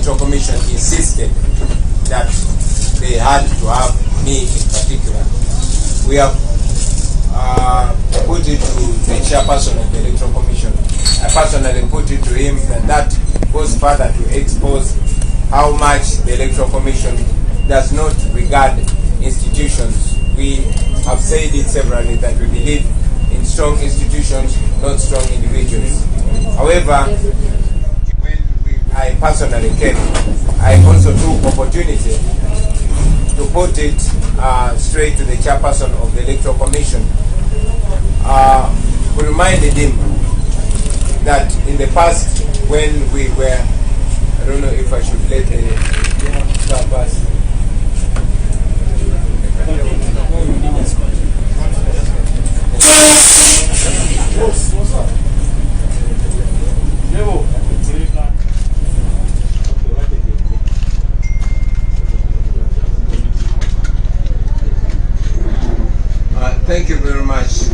Electoral Commission insisted that they had to have me in particular. We have put it to the chairperson of the Electoral Commission. I personally put it to him, and that goes further to expose how much the Electoral Commission does not regard institutions. We have said it severally that we believe in strong institutions, not strong individuals. However, when I personally came, I also took opportunity to put it straight to the chairperson of the Electoral Commission. We reminded him that in the past, when we were, I don't know if I should let the start pass. Thank you very much.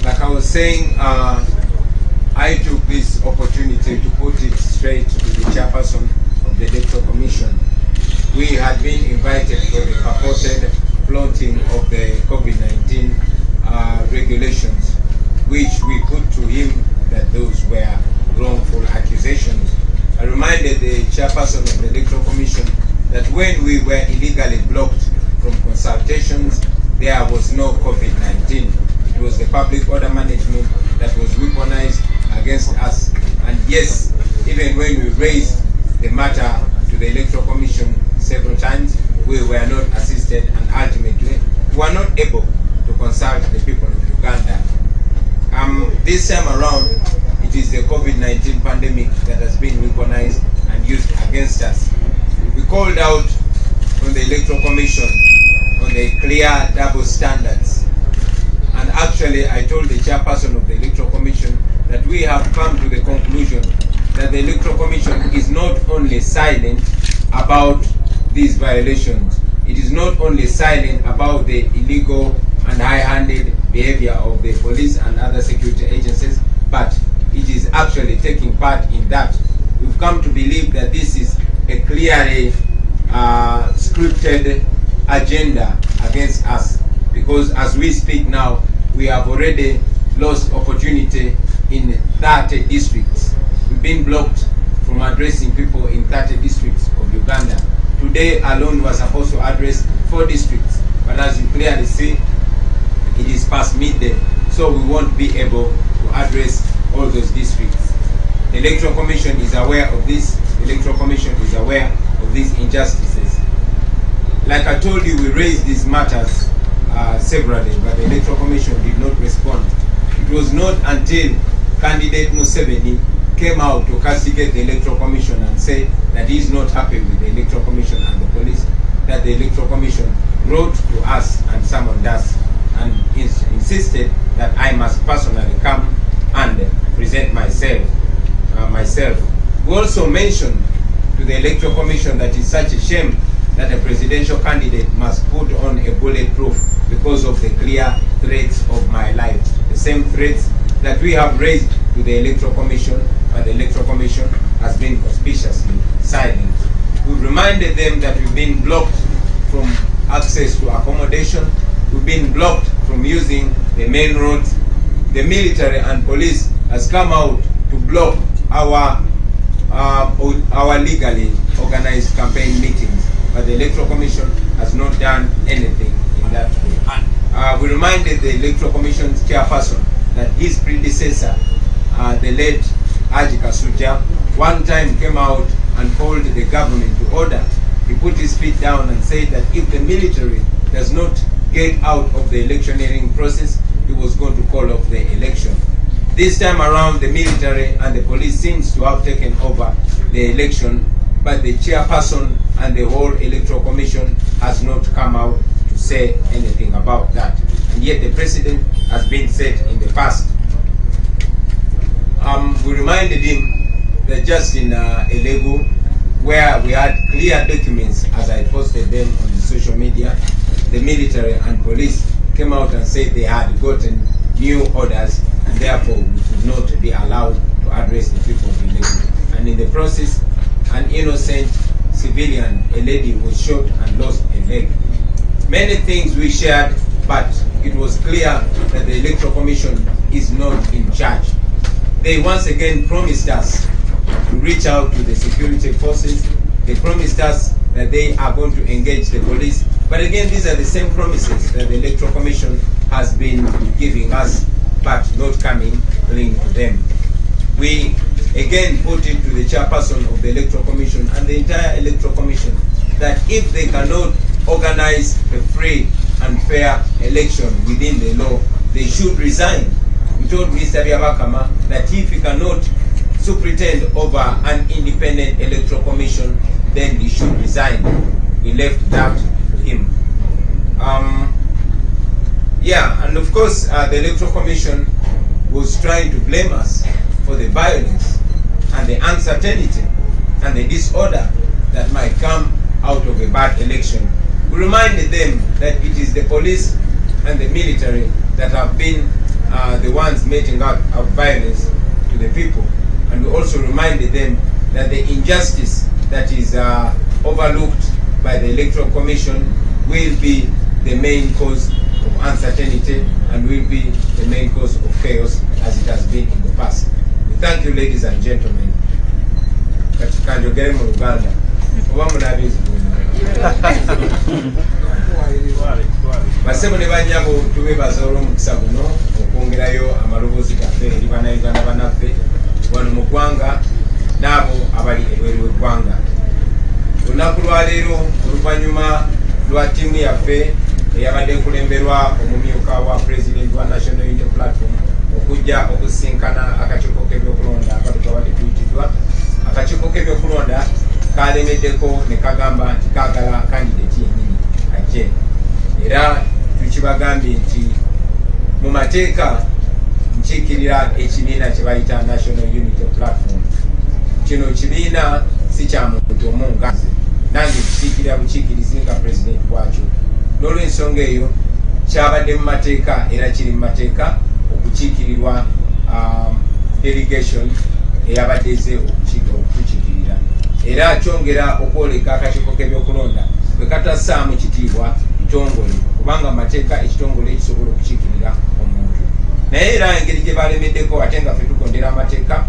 Like I was saying, I took this opportunity to put it straight to the chairperson of the Electoral Commission. We had been invited for the purported flaunting of the COVID-19 regulations, which we put to him that those were wrongful accusations. I reminded the chairperson of the Electoral Commission that when we were illegally blocked from consultations, there was no COVID-19. It was the public order management that was weaponized against us. And yes, even when we raised the matter to the Electoral Commission several times, we were not assisted, and ultimately we were not able to consult the people of Uganda. This time around, it is the COVID-19 pandemic that has been weaponized and used against us. We called out on the Electoral Commission on the clear double standards. And actually, I told the chairperson of the Electoral Commission that we have come to the conclusion that the Electoral Commission is not only silent about these violations, it is not only silent about the illegal and high-handed behavior of the police and other security agencies, but it is actually taking part in that. We've come to believe that this is a clearly scripted agenda against us, because as we speak now, we have already lost opportunity in 30 districts. We've been blocked from addressing people in 30 districts of Uganda. Today alone was supposed to address 4 districts, but as you clearly see, it is past midday, so we won't be able to address all those districts. The Electoral Commission is aware of this. The Electoral Commission is aware of these injustices. Like I told you, we raised these matters severally, but the Electoral Commission did not respond. It was not until candidate Museveni came out to castigate the Electoral Commission and say that he is not happy with the Electoral Commission and the police, that the Electoral Commission wrote to us and summoned us and insisted that I must personally come and present myself. We also mentioned to the Electoral Commission that it's such a shame that a presidential candidate must put on a bulletproof because of the clear threats of my life. The same threats that we have raised to the Electoral Commission, but the Electoral Commission has been conspicuously silent. We've reminded them that we've been blocked from access to accommodation. We've been blocked from using the main roads. The military and police has come out to block our legally organized campaign meetings, but the Electoral Commission has not done anything in that way. We reminded the Electoral Commission's chairperson that his predecessor, the late Haji Kasuja, one time came out and called the government to order. He put his feet down and said that if the military does not get out of the electioneering process, he was going to call off the election. This time around, the military and the police seems to have taken over the election, but the chairperson and the whole Electoral Commission has not come out to say anything about that. And yet the president has been said in the past. We reminded him that just in Elegu, where we had clear documents, as I posted them on the social media, the military and police came out and said they had gotten new orders and therefore we should not be allowed to address the people of Elegu. And in the process, an innocent civilian, a lady was shot and lost a leg. Many things we shared, but it was clear that the Electoral Commission is not in charge. They once again promised us to reach out to the security forces. They promised us that they are going to engage the police. But again, these are the same promises that the Electoral Commission has been giving us, but not coming clean to them. We again put it to the chairperson of the Electoral Commission and the entire Electoral Commission that if they cannot organize a free and fair election within the law, they should resign. We told Mr. Byabakama that if he cannot superintend over an independent Electoral Commission, then he should resign. We left that to him. And of course, the Electoral Commission was trying to blame us for the violence and the uncertainty and the disorder that might come out of a bad election. We reminded them that it is the police and the military that have been the ones meting out of violence to the people. And we also reminded them that the injustice that is overlooked by the Electoral Commission will be the main cause of uncertainty and will be the main cause of chaos as it has been in the past. We thank you, ladies and gentlemen. Basebo ne banyabo tubebaza olw'omukisa guno okwongerayo amaloboozi gaffe eri bannayuganda bannaffe wano mu ggwanga n'abo abali ebweru w'eggwanga. Olunaku lwaleero oluvannyuma lwa ttiimu yaffe eyabadde ekulemberwa omumyuka wa President wa National Unity Platform okujja okusinkana akakiiko k'ebyokulonda akatutwabadde tuyitiddwa. Akakiiko k'ebyokulonda kalemeddeko ne kagamba nti kaagala kandidate yennyini ajje. Era tukibagambye nti mu mateeka nkiikirira ekibiina kye bayita National Unity Platform. Kino kibiina si kya muntu omu nga nze, nange kikiikirira bukiikirizi nga president bwakyo. N'olw'ensonga eyo kyabadde mu mateeka era kiri mu mateeka okukiikirirwa delegation eyabadde eze okukiikirira. Era kyongera okwoleka akakiiko k'ebyokulonda bwe katassaamu kitiibwa kitongole, kubanga mateeka ekitongole ekisobola okukiikirira omuntu. Naye era engeri gye balemeddeko ate nga ffe tugondera amateeka,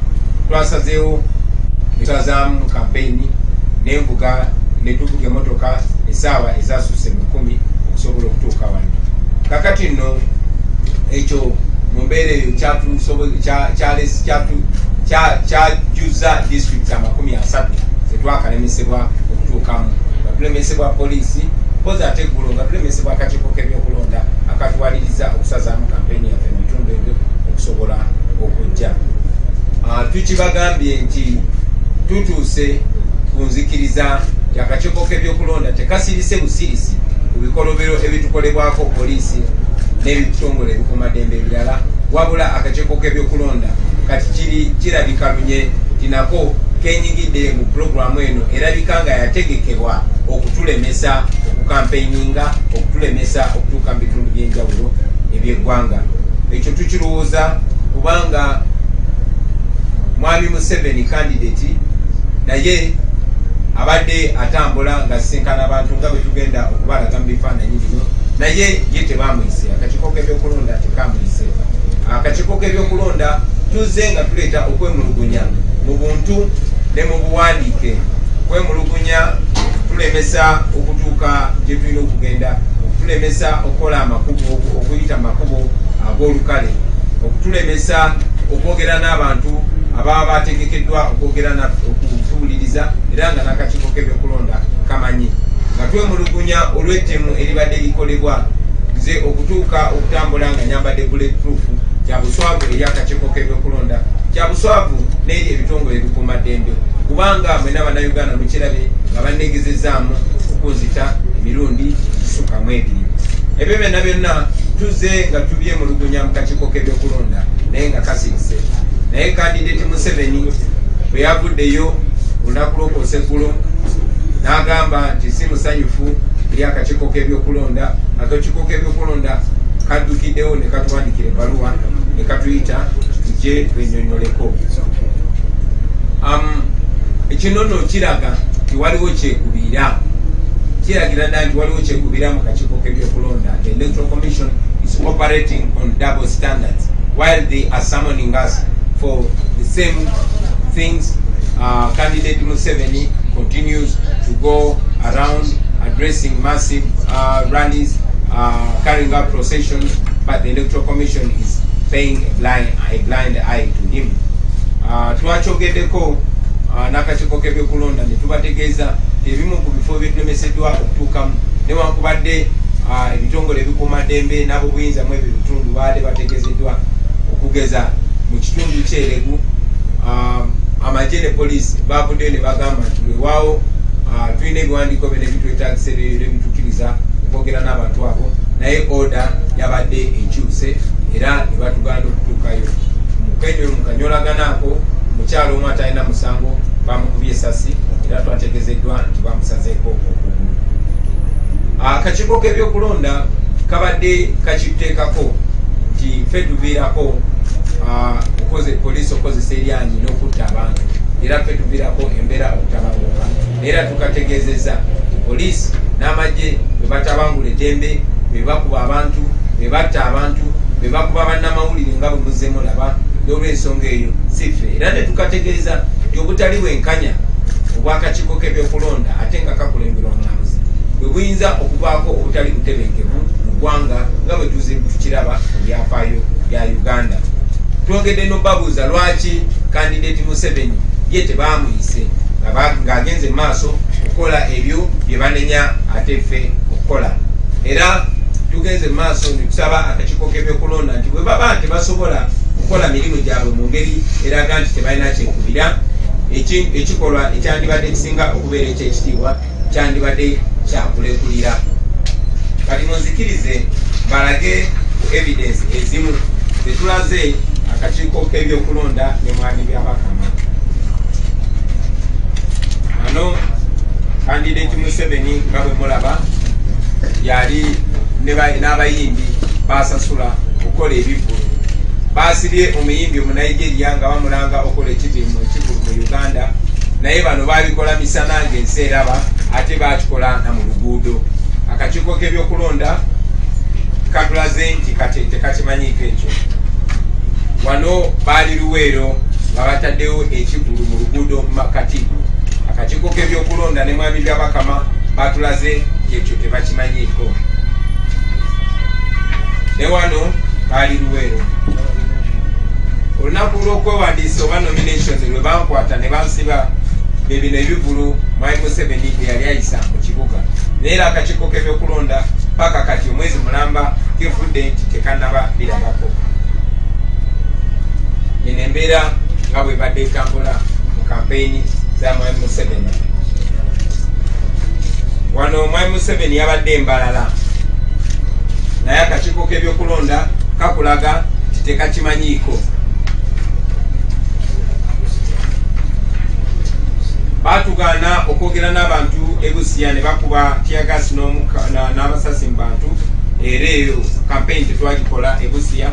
twasazeewo tusazaamu kampeyini n'envuga ne tuvuga emmotoka essaawa ezasusse mu 10 okusobola okutuuka wano. Kakati nno ekyo mu mbeera eyo kyajuza district 30 zetwakalemesebwa okutuukamu. Nga tulemesebwa poliisi, mpozi ate eggulo nga tulemesebwa akakiiko k'ebyokulonda akatwaliriza okusazaamu kampeyini yaffe mu bitundu ebyo okusobola okujja. Tukibagambye nti tutuuse ku nzikiriza nti akakiiko k'ebyokulonda tekasirise busirisi ku bikolobero ebitukolebwako poliisi n'ebitongole ebikuumaddembe ebirala, wabula akakiiko k'ebyokulonda kati kirabika lunye nti nako kenyigidde mu pulogulaamu eno erabika nga yategekebwa okutulemesa okukampeyinga, okutulemesa okutuuka mu bitundu by'enjawulo eby'eggwanga. Ekyo tukirowooza kubanga Mwami Museveni candidate naye abadde atambula nga asinkana abantu nga bwe tugenda okubalaga mu bifaananyi bino, naye ye tebamuyise. Akakiiko k'ebyokulonda tekamuyise. Akakiiko k'ebyokulonda tuzze nga tuleeta okwemulugunya mu buntu ne mu buwandiike. Okwemulugunya tulemesa okutuuka gye tulina okugenda, okutulemesa okukola amakubo, okuyita amakubo ag'olukale, okutulemesa okwogera n'abantu ababa bategekeddwa okwogera okutuwuliriza, era nga n'akakiiko k'ebyokulonda kamanyi. Nga twemulugunya olw'ettemu eribadde likolebwa nze okutuuka okutambula nga nyambadde bulletproof, kya buswavu eri akakiiko k'ebyokulonda, kya buswavu n'eri ebitongole ebikuumaddembe, kubanga mwena bannayuganda mukirabe nga bannegezezzaamu okunzita emirundi gisukkamu 2. Ebyo byonna byonna tuzze nga tubyemulugunya mu kakiiko k'ebyokulonda naye nga kasirise. Naye candidate Museveni bwe yavuddeyo olunaku lw'okwoseggulu n'agamba nti si musanyufu eri akakiiko k'ebyokulonda. Akakiiko k'ebyokulonda kaddukiddewo ne katuwandikira ebbaluwa ne katuyita tujje twenyonyoleko. Ekinono kiraga nti waliwo kyekubira, kiragira ddala nti waliwo kyekubira mu kakiiko k'ebyokulonda. The Electoral Commission is operating on double standards while they are summoning us for the same things. Candidate Museveni continues to go around addressing massive rallies, carrying out processions, but the Electoral Commission is paying a blind eye to him. Twachogeddeko n'akakiiko k'ebyokulonda ne tubategeeza ebimu ku bifo byetulemeseddwa okutuukamu newankubadde ebitongole ebikuumaddembe n'abobuyinza mu ebyo bitundu baadde bategeezeddwa okugeza mu kitundu ky'Eregu. Amagye ne poliisi baavuddeyo ne bagamba nti weewaawo tulina ebiwandiiko bino ebitwetagisa ebitukkiriza okwogera n'abantu abo, naye order yabadde ekyuse era ne batuganda okutuukayo. Mu kanyolaganaako omukyalo omu atalina musango bamukubye essasi era twategezeddwa nti bamusazeeko okugulu. Akakiiko k'ebyokulonda kabadde kakiteekako nti ffe tuviirako poliisi okozesa eryanyi n'okutta abantu, era ffe tuviirako embeera okutabanguka. Era tukategeezezza poliisi n'amagye bwe batabangula eddembe, bwe bakuba abantu, bwe batta abantu, bwe bakuba bannamawulire nga bwe muzzemu laba, olw'ensonga eyo si ffe. Era ne tukategeeza nti obutali bwenkanya obw'akakiiko k'ebyokulonda ate nga kakulemberwa omulamuzi bwe buyinza okubaako obutali butebenkevu mu ggwanga nga bwe tukiraba mu byafaayo bya Uganda. Twongedde n'obabuuza lwaki Candidate Museveni ye tebaamuyise ng'agenze maaso okukola ebyo bye banenya ate ffe okukola. Era tugenze maaso ne tusaba akakiiko k'ebyokulonda nti bwe baba tebasobola okukola mirimu gyabwe mu ngeri eraga nti tebalina kyekubira, ekikolwa ekyandibadde kisinga okubeera ekyekitiibwa kyandibadde kyakulekulira. Kati munzikirize balage evidence ezimu zetulaze akakiiko k'ebyokulonda ne mwami byabakama. Ano Candidate Museveni nga bwe mulaba yali n'abayimbi basasula okukola ebivulu. Basibye omuyimbi mu Nigeria nga bamulanga okola ekivulu mu Uganda, naye bano babikola misana ng'ensi eraba ate bakikola na mu luguudo. Akakiiko k'ebyokulonda katulaze nti tekakimanyiiko ekyo. Wano baali Luweero nga bataddewo ekivulu mu luguudo mu makati. Akakiiko k'ebyokulonda ne mwami byabakama batulaze ekyo tebakimanyiiko. Ne wano baali Luweero. Olunaku lw'okwewandiisa oba nominations lwe bankwata ne bansiba bino ebivulu mwami Museveni bye yali ayisa mu kibuga. Naye era akakiiko k'ebyokulonda paka kati omwezi mulamba kivudde nti tekannaba birabako. Eno embeera nga bwe badde etambula mu kampeyini za mwami Museveni. Wano mwami Museveni yabadde embalala, naye akakiiko k'ebyokulonda kakulaga nti tekakimanyiiko. Batugaana okwogera n'abantu ebusiya ne bakuba tiagasi n'abasasi mu bantu. Era eyo kampeyini tetwagikola ebusiya,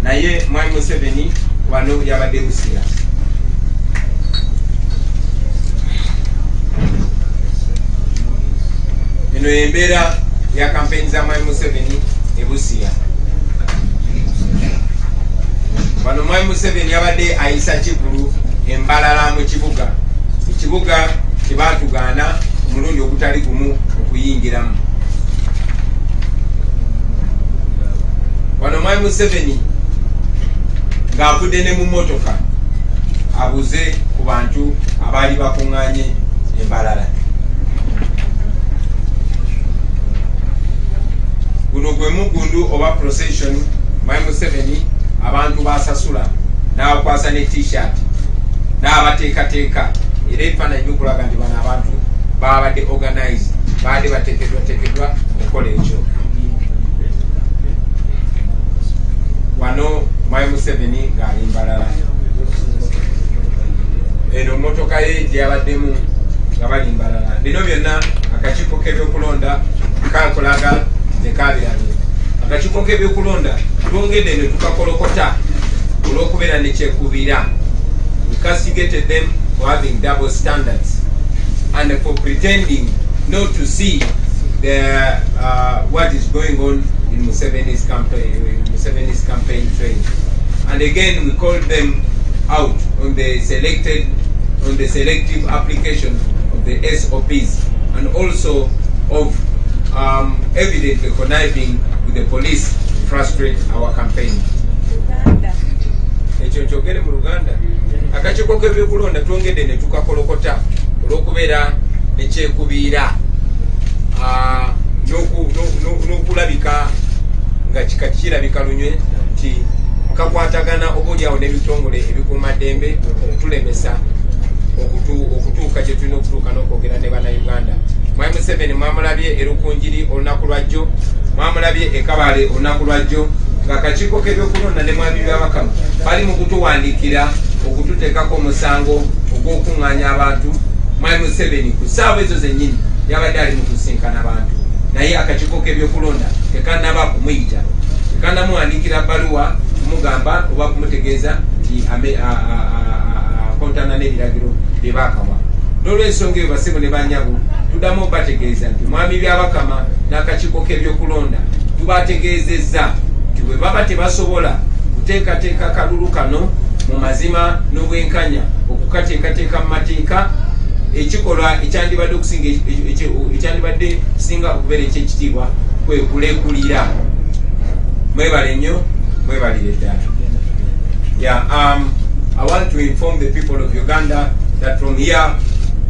naye mwami Museveni wano yabadde ebusiya. Eno embeera ya kampeyini za mwami Museveni ebusiya. Wano mwami Museveni yabadde ayisa kivulu embalala mu kibuga. Ekibuga kyebatugaana omulundi ogutali gumu okuyingiramu. Wano mwami Museveni ng'avudde ne mu mmotoka abuze ku bantu abaali bakuŋŋaanye embalala. Guno gwe mugundu oba procession mwami Museveni abantu basasula n'abakwasa ne t-shirt n'abateekateeka. Era ebifaananyi bikulaga nti bano abantu babadde organized, baadde bateekeddwa okukola ekyo. Wano mwami Museveni ng'ali mbalala. Eno mmotoka ye gyabaddemu nga bali mbalala. Bino byonna akakiiko k'ebyokulonda kakulaga tekabirabye. Akakiiko k'ebyokulonda twongedde ne tukakolokota olw'okubeera ne kyekubira. We castigated them for having double standards. and for pretending not to see the what is going on in Museveni's campaign trail. And again, we called them out on the selective application of the SOPs, and also of evidently conniving with the police to frustrate our campaign. Ekyo kyogere mu Luganda. Akakiiko k'ebyokulonda twongedde ne tukakolokota olw'okubeera ekyekubiira n'okulabika nga kirabika lunywe nti kakwatagana oboolyawo n'ebitongole ebikuumaddembe okutulemesa okutuuka kye tulina okutuuka n'okwogera ne bannayuganda. Mwami Museveni mwamulabye e Rukunjiri olunaku lwajjo, mwamulabye e Kabale olunaku lwajjo, ng'akakiiko k'ebyokulonda ne mwami Byabakama bali mu kutuwandiikira okututeekako omusango ogw'okuŋŋaanya abantu. Mwami Museveni ku ssaawa ezo zennyini yabadde ali mu kusinkana abantu, naye akakiiko k'ebyokulonda tekannaba kumuyita, tekannamuwandiikira bbaluwa kumugamba oba kumutegeeza nti kontana n'ebiragiro bye baakawa. N'olw'ensonga eyo basibo ne banyabu tuddamu obategeeza nti mwami Byabakama n'akakiiko k'ebyokulonda tubategeezezza nti bwe baba tebasobola kuteekateeka akalulu kano mu mazima n'obwenkanya okukateekateeka mu mateeka, ekikolwa ekyandibadde singa okubeera ekyekitiibwa kwe kulekulira. Mwebale nnyo, mwebalire ddala. I want to inform the people of Uganda that from here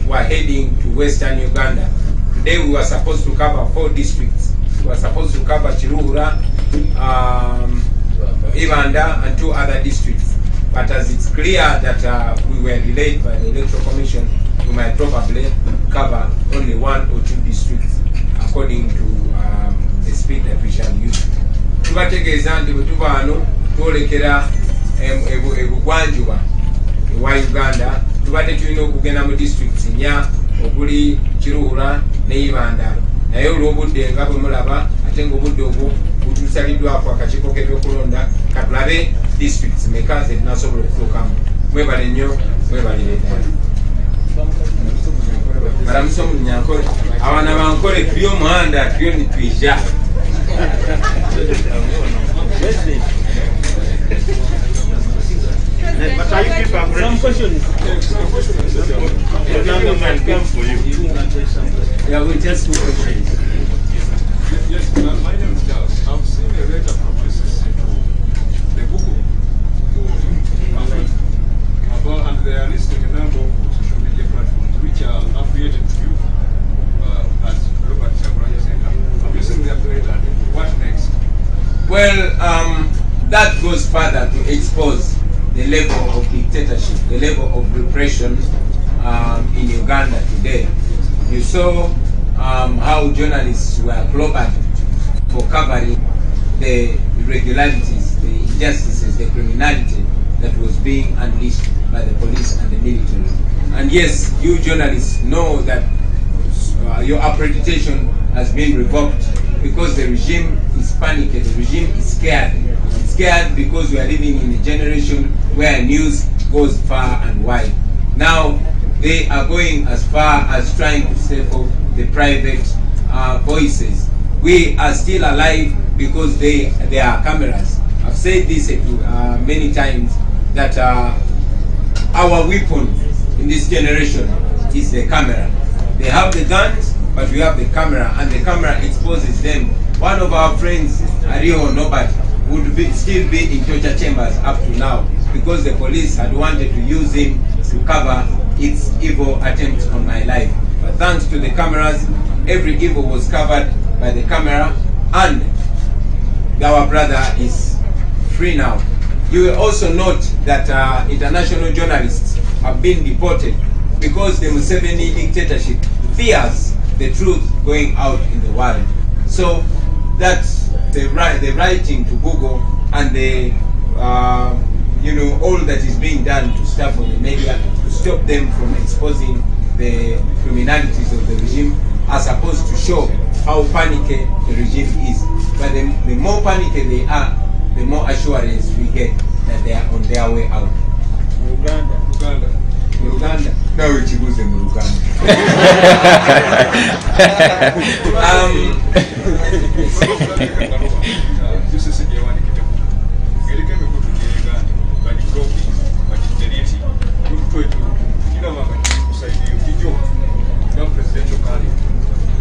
we are heading to Western Uganda. Today we were supposed to cover 4 districts. We were supposed to cover Chiruhura, Ibanda, and 2 other districts. But as it's clear that we were delayed by the Electoral Commission, we might probably cover only 1 or 2 districts according to the speed that we shall use. Tubategeeza nti bwe tuva wano twolekera ebugwanjuba ewa Uganda, tubadde tulina okugenda mu districts 4 okuli Kiruhura ne Ibanda, naye olw'obudde nga bwe mulaba ate ng'obudde obwo butusaliddwako akakiiko k'ebyokulonda katulabe districts meka ze tunasobola okutuukamu. Mwebale nnyo, mwebalire ddala. Balamusa mu Nyankole, abaana bankole tuli omuhanda tuyo nitwija. But are you people some questions? Yeah, we just 2 questions. Yes, my name is Charles. I've seen a letter from SSC to the book about, and they are listing a number of social media platforms which are affiliated to you as Robert Chagulanyi Center. I'm using their letter. What next? Well, that goes further to expose the level of dictatorship, the level of repression in Uganda today. You saw how journalists were clobbered for covering the irregularities, the injustices, the criminality that was being unleashed by the police and the military. And yes, you journalists know that your accreditation has been revoked because the regime is panicked, the regime is scared. It's scared because we are living in a generation where news goes far and wide. Now they are going as far as trying to stifle the private voices. We are still alive because there are cameras. I've said this many times that our weapon in this generation is the camera. They have the guns, but we have the camera, and the camera exposes them. One of our friends, Ario Nobody, would still be in torture chambers up to now because the police had wanted to use him to cover its evil attempts on my life. But thanks to the cameras, every evil was covered by the camera, and our brother is free now. You will also note that international journalists have been deported because the Museveni dictatorship fears the truth going out in the world. So that's the writing to Google and the all that is being done to stop on the media to stop them from exposing the criminalities of the regime are supposed to show how panicky the regime is. But the more panicky they are, the more assurance we get that they are on their way out. Uganda. nawe kibuze mu Luganda.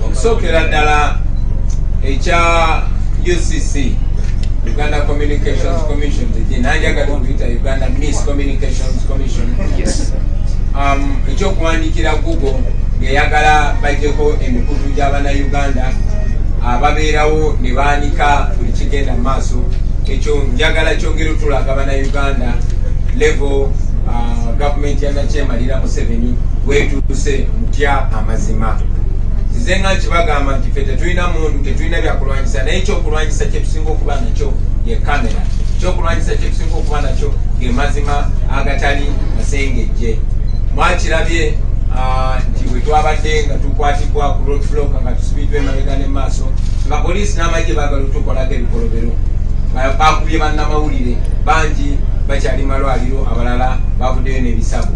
Okusokera ddala ekya UCC Uganda Communications Commission nanjagala okuyita Uganda Miscommunications Commission. Yes. Ekyokuwandiikira Google ng'eyagala bajjeko emikutu gy'abana Uganda ababeerawo ne baanika buli kigenda mu maaso. Ekyo njagala kyongera otulaga abana Uganda level gavumenti ya Nakyemalira Museveni weetuuse mutya amazima. Nze nga nkibagamba nti ffe tetulina muntu, tetulina byakulwanyisa, naye ekyokulwanyisa kye tusinga okuba nakyo ye kamera. Ekyokulwanyisa kye tusinga okuba nakyo ge mazima agatali masengejje. Mwakirabye nti bwe twabadde nga tukwatibwa ku road block nga tusibiddwa emabega ne maaso nga poliisi n'amagye baagala otukolako ebikolobero. Bakubye bannamawulire bangi bakyali malwaliro, abalala bavuddeyo n'ebisabo.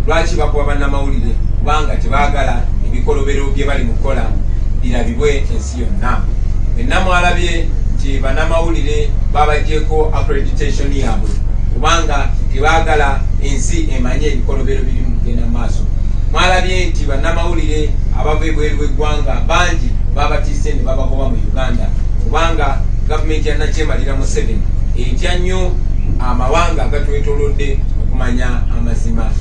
Lwaki bakuba bannamawulire? Kubanga tebaagala ebikolobero bye bali mukola birabibwe ensi yonna. Mwenna mwalabye nti bannamawulire babaggyeko accreditation yaabwe kubanga tebaagala ensi emanye ebikolobero biri mu kugenda mu maaso. Mwalabye nti bannamawulire abava ebweru w'eggwanga bangi babatiise ne babagoba mu Uganda kubanga gavumenti ya Nakyemalira Museveni etya nnyo amawanga agatwetoolodde okumanya amazima.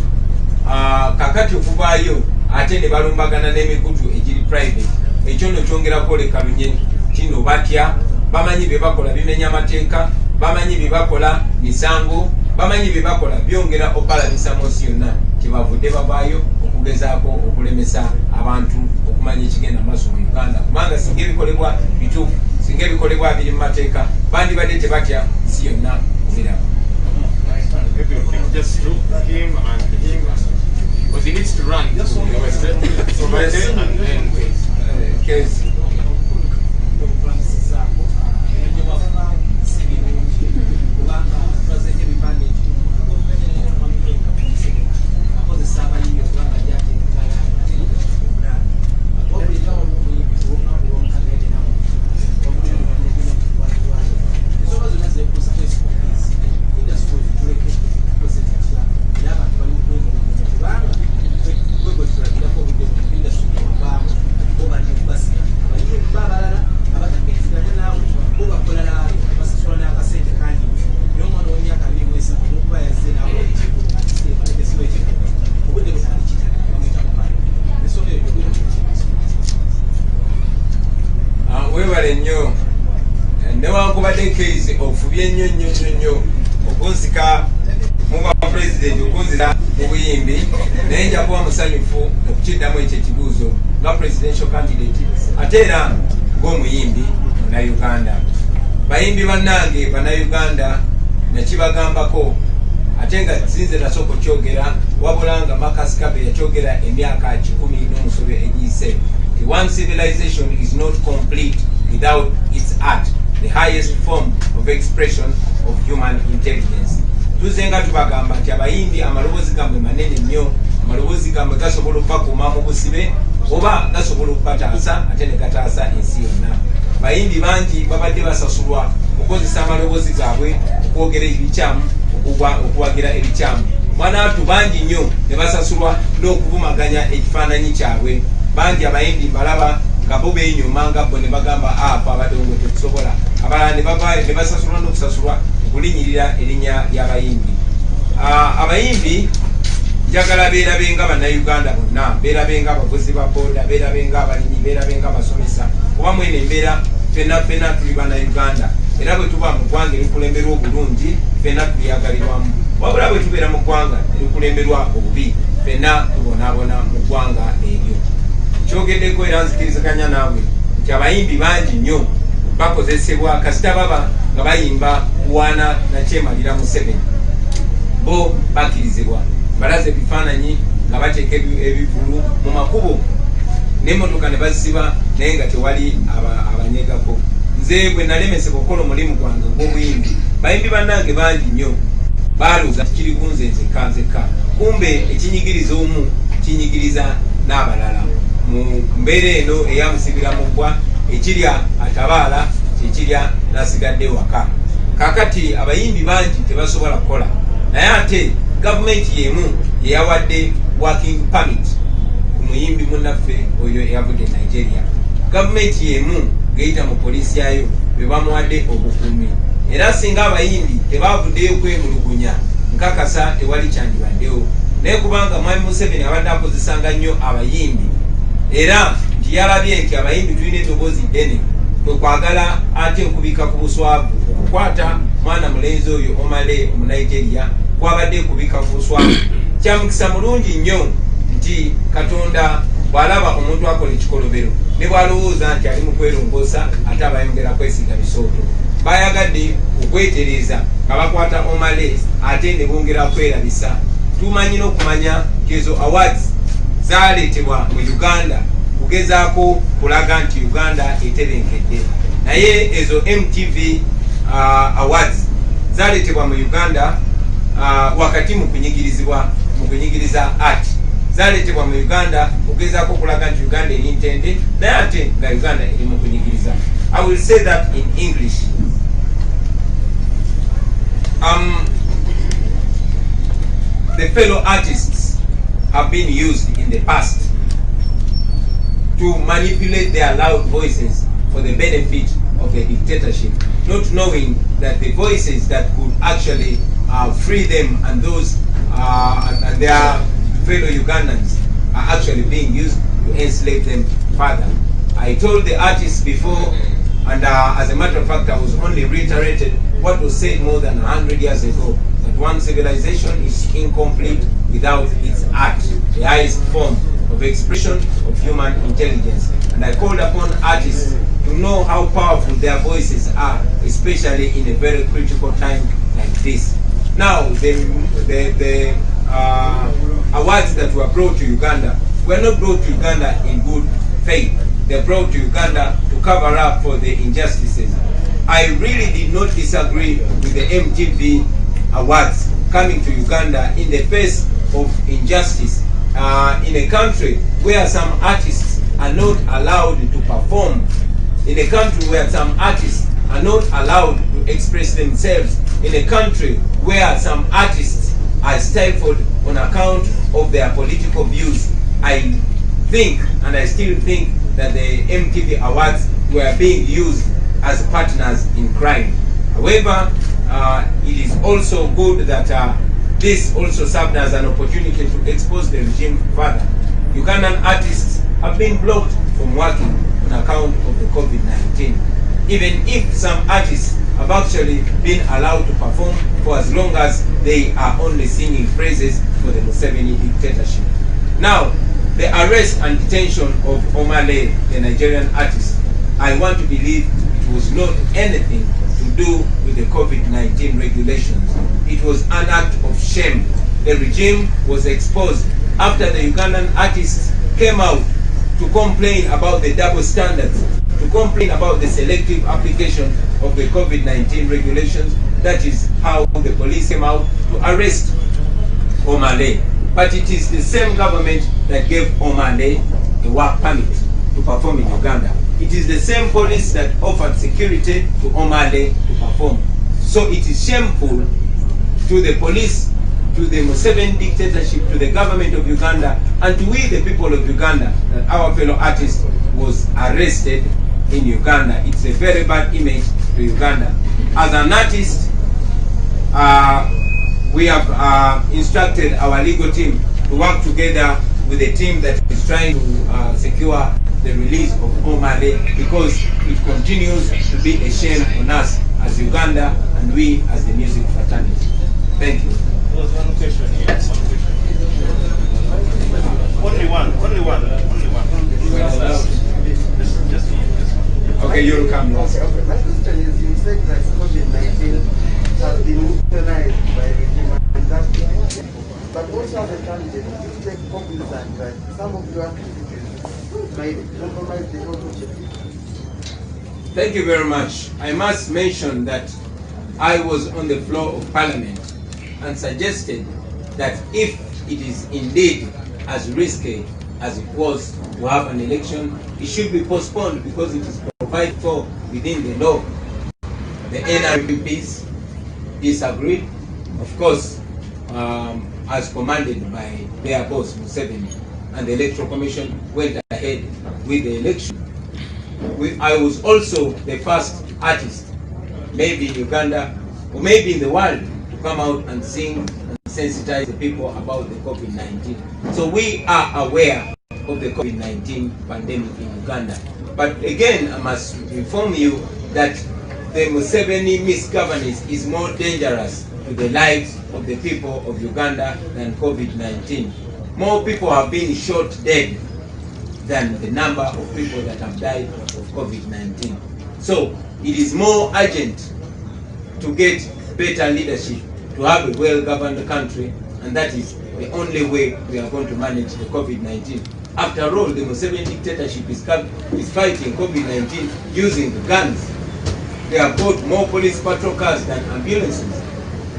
Kakati okuvaayo ate ne balumbagana n'emikutu egiri private. Ekyo nno kyongerako leka lunyeni kino batya, bamanyi bye bakola bimenya amateeka, bamanyi bye bakola misango, bamanyi bye bakola byongera opalamisa mu nsi yonna. Kyebavudde bavaayo okugezaako okulemesa abantu okumanya ekigenda maaso mu Uganda kubanga singa ebikolebwa bituufu, singa ebikolebwa biri mu mateeka bandibadde tebatya nsi yonna kubiraba. Just to him and him, because he needs to run to the and then case. Newankubadde nkirize okufubya ennyo nnyo nnyo okunzika muba president okunzira mu buyimbi, naye nja kuba musanyufu okukiddamu ekyo ekibuuzo nga presidential candidate ate era ng'omuyimbi Munnayuganda. Bayimbi bannange Bannayuganda nakibagambako ate nga sinze nasooka okyogera wabula nga Marcus Garvey yakyogera emyaka 10 n'omusobe egiyise. One civilization is not complete without its art, the highest form of expression of human intelligence. Tuzenga tubagamba nti abayimbi amaloboozi gambwe manene nnyo, amaloboozi gambwe gasobola okubakuuma mu busibe oba gasobola okubataasa ate ne gataasa ensi yonna. Bayimbi bangi babadde basasulwa okukozesa amaloboozi gaabwe okwogera ebikyamu, okuwagira ebikyamu. Banaatu bangi nnyo ne basasulwa n'okuvumaganya ekifaananyi kyabwe. Bangi abayimbi balaba nga bo beenyuma nga bo ne bagamba apa abadongo tetusobola, abalala ne basasulwa n'okusasulwa okulinyirira erinnya ly'abayimbi. Abayimbi njagala beerabenga Bannayuganda bonna, beerabenga abavuzi ba booda, beerabenga abalinyi, beerabenga abasomesa, kuba mwene embeera ffenna tuli Bannayuganda era bwe tuba mu ggwanga erikulemberwa obulungi ffenna tuliyagalirwamu, wabula bwe tubeera mu ggwanga erikulemberwa obubi ffenna tubonaabona mu ggwanga eryo. Kyogeddeko era nzikirizaganya naawe nti abayimbi bangi nnyo bakozesebwa kasita baba nga bayimba kuwaana Nakyemalira Museveni, bo bakkirizibwa balaze ebifaananyi nga bateeka ebivulu mu makubo n'emmotoka ne bazisiba naye nga tewali abanyegako. Nze bwe nalemesebwa okukola omulimu gwange ogw'obuyimbi, bayimbi bannange bangi nnyo baalowooza kiri ku nze nzekka, kumbe ekinyigiriza omu kinyigiriza n'abalala mu mbeera eno eyamusibira mu ggwa ekirya atabaala kyekirya n'asigadde waka. Kakati abayimbi bangi tebasobola kukola, naye ate gavumenti yemu yeyawadde working permit ku muyimbi munnaffe oyo eyavudde Nigeria. Gavumenti yemu ng'eyita mu poliisi yayo be bamuwadde obukuumi, era singa abayimbi tebavuddeyo kwemulugunya nkakasa tewali kyandibaddewo, naye kubanga Mwami Museveni abadde akozesanga nnyo abayimbi, era nti yalabye nti abayimbi tulina eddoboozi ddene, kwekwagala ate okubika ku buswavu okukwata mwana mulenzi oyo Omale Omunigeria kwabadde kubika ku buswavu. Kyamukisa mulungi nnyo nti Katonda bw'alaba omuntu akola ekikolobero ne bw'alowooza nti ali mu kwerongoosa ate abayongera kwesiga bisooto. Bayagadde okwetereeza nga bakwata Omale ate ne bongera kwerabisa. Tumanyi n'okumanya kezo awards zaaleetebwa mu Uganda kugezaako kulaga nti Uganda etebenkedde, naye ezo MTV awards zaaleetebwa mu Uganda wakati mu kunyigiriza art, zaaleetebwa mu Uganda kugezaako kulaga nti Uganda eri ntende, naye ate nga Uganda eri mu kunyigiriza. I will say that in English. The fellow artists have been used in the past to manipulate their loud voices for the benefit of the dictatorship, not knowing that the voices that could actually free them and those and their fellow Ugandans are actually being used to enslave them further. I told the artists before, and as a matter of fact, I was only reiterated what was said more than 100 years ago, that one civilization is incomplete without its art, the highest form of expression of human intelligence. And I called upon artists to know how powerful their voices are, especially in a very critical time like this. Now, the awards that were brought to Uganda were not brought to Uganda in good faith. They brought to Uganda to cover up for the injustices. I really did not disagree with the MTV awards coming to Uganda in the face of injustice in a country where some artists are not allowed to perform, in a country where some artists are not allowed to express themselves, in a country where some artists are stifled on account of their political views. I think, and I still think, that the MTV awards were being used as partners in crime. However, it is also good that this also served as an opportunity to expose the regime further. Ugandan artists have been blocked from working on account of the COVID-19. Even if some artists have actually been allowed to perform for as long as they are only singing praises for the Museveni dictatorship. Now, the arrest and detention of Omale, the Nigerian artist, I want to believe it was not anything to do with the COVID-19 regulations. It was an act of shame. The regime was exposed after the Ugandan artists came out to complain about the double standards, to complain about the selective application of the COVID-19 regulations. That is how the police came out to arrest Omale. But it is the same government that gave Omale a work permit to perform in Uganda. It is the same police that offered security to Omale to perform. So it is shameful to the police, to the Museveni dictatorship, to the government of Uganda, and to we the people of Uganda, that our fellow artist was arrested in Uganda. It's a very bad image to Uganda. As an artist, we have instructed our legal team to work together with a team that is trying to secure the release of Omale, because it continues to be a shame on us as Uganda and we as the music fraternity. Thank you. There was one question here. Only one. Just one. Okay, you'll come last. Okay, my question is, you said that COVID-19 has been weaponized by the regime, and that's but also as a candidate, you take cognizance that some of your activities might compromise the health of the people. Thank you very much. I must mention that I was on the floor of Parliament and suggested that if it is indeed as risky as it was to have an election, it should be postponed because it is provided for within the law. The NRPs disagreed, of course, as commanded by their boss Museveni, and the Electoral Commission went ahead with the election. I was also the first artist, maybe in Uganda or maybe in the world, to come out and sing and sensitize the people about the COVID-19. So we are aware of the COVID-19 pandemic in Uganda. But again, I must inform you that the Museveni misgovernance is more dangerous to the lives of the people of Uganda than COVID-19. More people have been shot dead than the number of people that have died of COVID-19. So it is more urgent to get better leadership, to have a well-governed country, and that is the only way we are going to manage the COVID-19. After all, the Museveni dictatorship is fighting COVID-19 using guns. They have bought more police patrol cars than ambulances.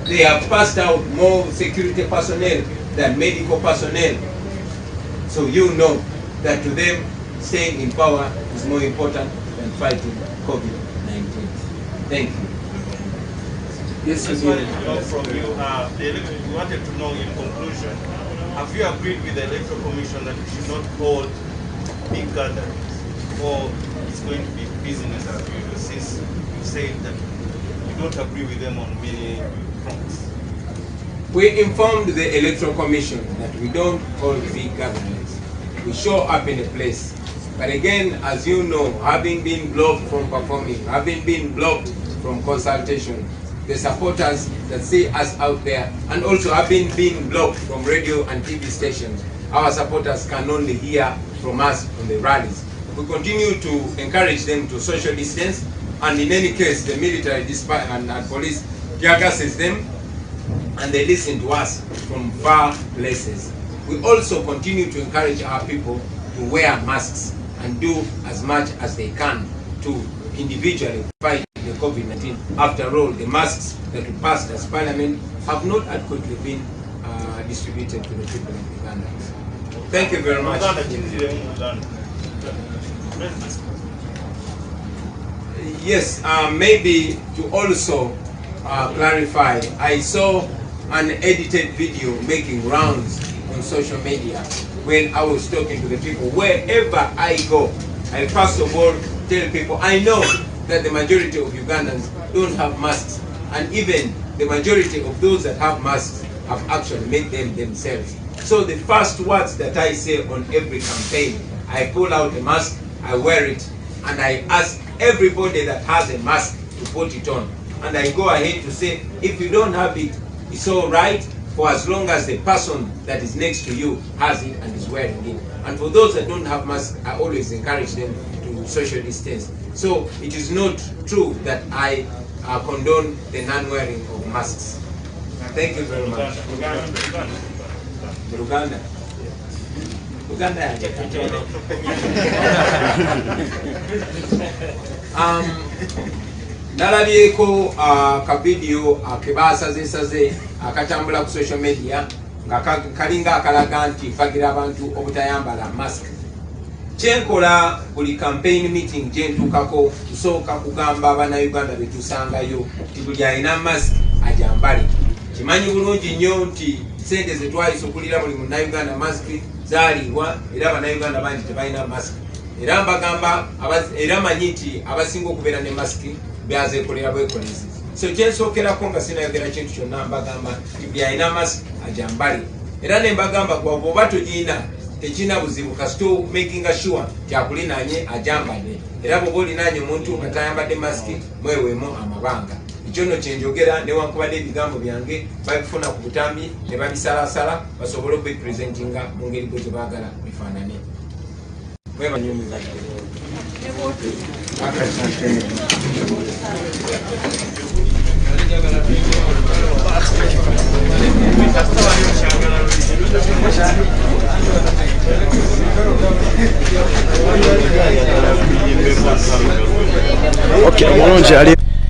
They have passed out more security personnel than medical personnel. So you know that to them, staying in power is more important than fighting COVID-19. Thank you. Yes, I just wanted to know from you, we wanted to know in conclusion, have you agreed with the Electoral Commission that we should not hold big gatherings, or it's going to be business as usual, since you said that you don't agree with them on many fronts? We informed the Electoral Commission that we don't hold big gatherings. We show up in a place. But again, as you know, having been blocked from performing, having been blocked from consultation, the supporters that see us out there, and also having been blocked from radio and TV stations, our supporters can only hear from us on the rallies. We continue to encourage them to social distance, and in any case, the military and police tear gases them, and they listen to us from far places. We also continue to encourage our people to wear masks and do as much as they can to individually fight the COVID-19. After all, the masks that we passed as Parliament have not adequately been distributed to the people of Uganda. Thank you very much. Yes, maybe to also clarify, I saw an edited video making rounds on social media when I was talking to the people. Wherever I go, I first of all tell people, I know that the majority of Ugandans don't have masks, and even the majority of those that have masks have actually made them themselves. So the first words that I say on every campaign, I pull out a mask, I wear it, and I ask everybody that has a mask to put it on. And I go ahead to say, if you don't have it, it's all right, for as long as the person that is next to you has it and is wearing it. And for those that don't have masks, I always encourage them to social distance. So it is not true that I condone the non-wearing of masks. Thank you very much. Uganda. Nalabyeko akavidiyo kebasazesaze akatambula ku social media nga kalinga akalaga nti kagira abantu obutayambala mask. Kyenkola buli campaign meeting gyentuukako kusooka kugamba Bannayuganda betusangayo nti buli alina mask ajambale. Kimanyi bulungi nnyo nti sente ze twayise okulira buli Munnayuganda mask zaalibwa era Bannayuganda bangi tebalina mask. Era mbagamba era manyi nti abasinga okubeera ne mask byazeekolera bwekolezi. So kyensookerako nga sinayogera kintu kyonna mbagamba nti buli alina mask ajambale. Era ne mbagamba gwabwe oba togirina tekina buzibu kasita making sure kyakulinaanye ajambadde. Era bw'oba olinaanye omuntu nga tayambadde masiki mweweemu amabanga. Ekyo nno kyenjogera newankubadde ebigambo byange babifuna ku butambi ne babisalasala basobole okubipresentinga mu ngeri gwe tebaagala bifaanane.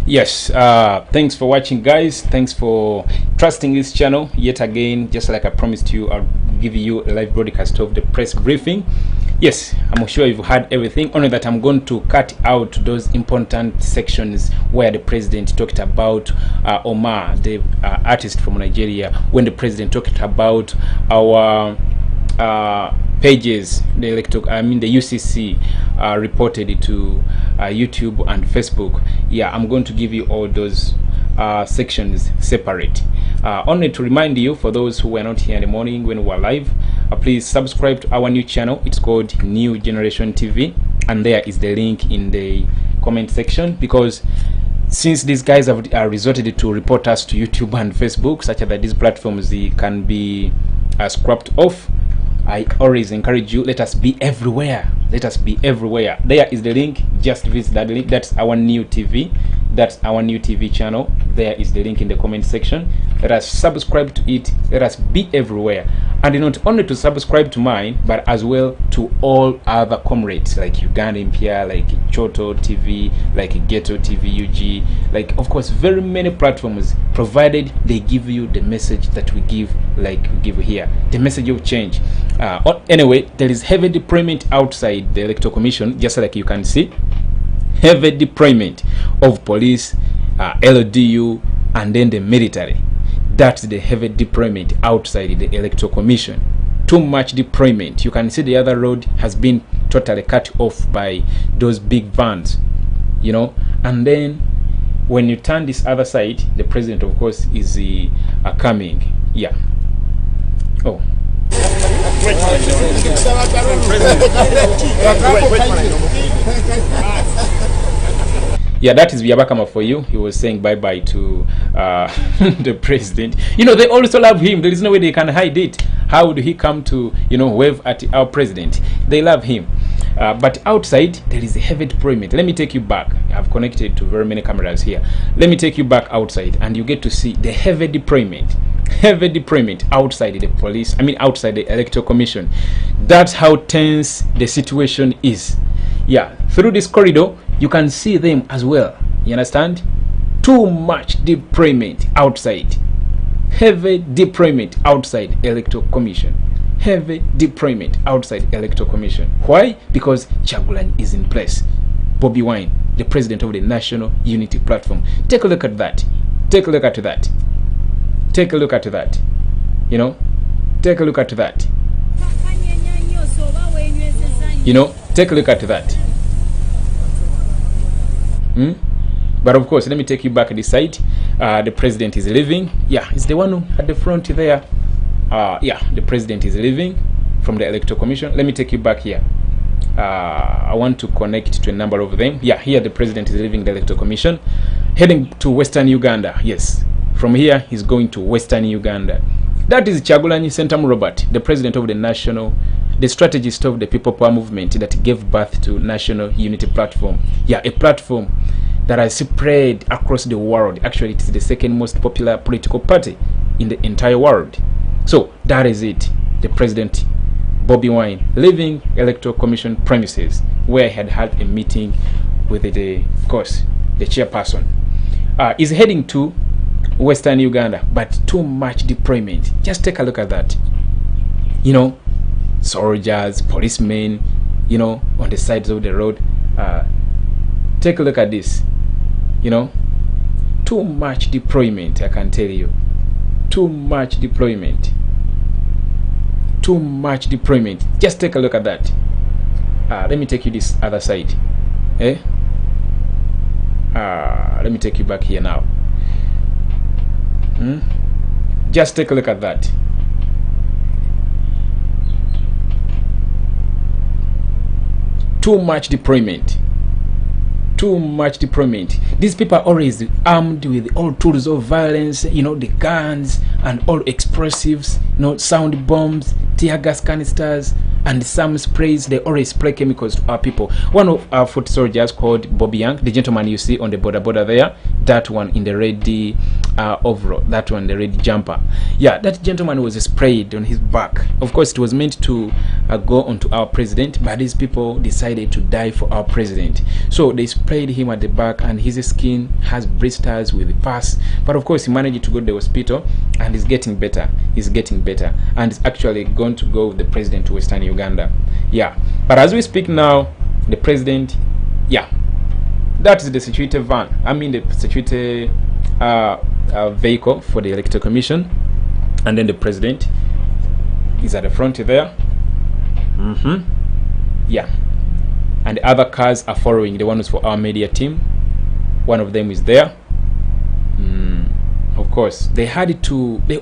Yes, thanks for watching, guys. Thanks for trusting this channel yet again. Just like I promised you, I'll give you a live broadcast of the press briefing. Yes, I'm sure you've heard everything, only that I'm going to cut out those important sections where the president talked about Omar, the artist from Nigeria, when the president talked about our pages, the UCC reported it to YouTube and Facebook. Yeah, I'm going to give you all those sections separate. Only to remind you, for those who were not here in the morning when we were live, please subscribe to our new channel. It's called New Generation TV, and there is the link in the comment section, because since these guys have resorted to report us to YouTube and Facebook, such that these platforms they can be scrapped off, I always encourage you, let us be everywhere. Let us be everywhere. There is the link. Just visit that link. That's our new TV. That's our new TV channel. There is the link in the comment section. Let us subscribe to it. Let us be everywhere. And not only to subscribe to mine, but as well to all other comrades like Uganda Impia, like Choto TV, like Ghetto TV UG, like of course very many platforms, provided they give you the message that we give, like we give here, the message of change. Anyway, there is heavy deployment outside the Electoral Commission, just like you can see. Heavy deployment of police, LDU, and then the military. That's the heavy deployment outside the Electoral Commission. Too much deployment. You can see the other road has been totally cut off by those big vans, you know. And then when you turn this other side, the president, of course, is coming. Yeah. Oh. Yeah, that is Biabakama for you. He was saying bye-bye to the president. You know, they also love him. There is no way they can hide it. How would he come to, you know, wave at our president? They love him. But outside, there is a heavy deployment. Let me take you back. I've connected to very many cameras here. Let me take you back outside, and you get to see the heavy deployment. Heavy deployment outside the police, outside the Electoral Commission. That's how tense the situation is. Yeah, through this corridor, you can see them as well. You understand? Too much deployment outside. Heavy deployment outside Electoral Commission. Heavy deployment outside Electoral Commission. Why? Because Kyagulanyi is in place. Bobi Wine, the president of the National Unity Platform. Take a look at that. Take a look at that. Take a look at that. You know, take a look at that. You know, take a look at that. But of course, let me take you back to the side. The president is leaving. Yeah, it's the one at the front there. Yeah, the president is leaving from the Electoral Commission. Let me take you back here. I want to connect to a number of them. Yeah, here the president is leaving the Electoral Commission, heading to Western Uganda. Yes, from here he's going to Western Uganda. That is Kyagulanyi Ssentamu Robert, the president of the strategist of the People Power Movement that gave birth to National Unity Platform. Yeah, a platform that has spread across the world. Actually, it is the second most popular political party in the entire world. So that is it. The president, Bobi Wine, leaving Electoral Commission premises, where he had a meeting with of course, the chairperson. Is heading to Western Uganda, but too much deployment. Just take a look at that. You know, soldiers, policemen, you know, on the sides of the road. Take a look at this. You know, too much deployment, I can tell you. Too much deployment. Too much deployment. Just take a look at that. Let me take you this other side. Let me take you back here now. Just take a look at that. Too much deployment. Too much deployment. These people are always armed with all tools of violence, you know, the guns and all explosives, you know, sound bombs, tear gas canisters, and some sprays. They always spray chemicals to our people. One of our foot soldiers called Bobi Young, the gentleman you see on the border there, that one in the red overall, that one, the red jumper. Yeah, that gentleman was sprayed on his back. Of course, it was meant to go onto our president, but these people decided to die for our president. So they sprayed him at the back, and his skin has blisters with pus. But of course, he managed to go to the hospital, and it's getting better. It's getting better, and it's actually going to go with the president to Western Uganda. Yeah, but as we speak now, the president, yeah, that is the security van. I mean the security vehicle for the Electoral Commission, and then the president is at the front there. Yeah, and the other cars are following. The ones for our media team, one of them is there. Of course, they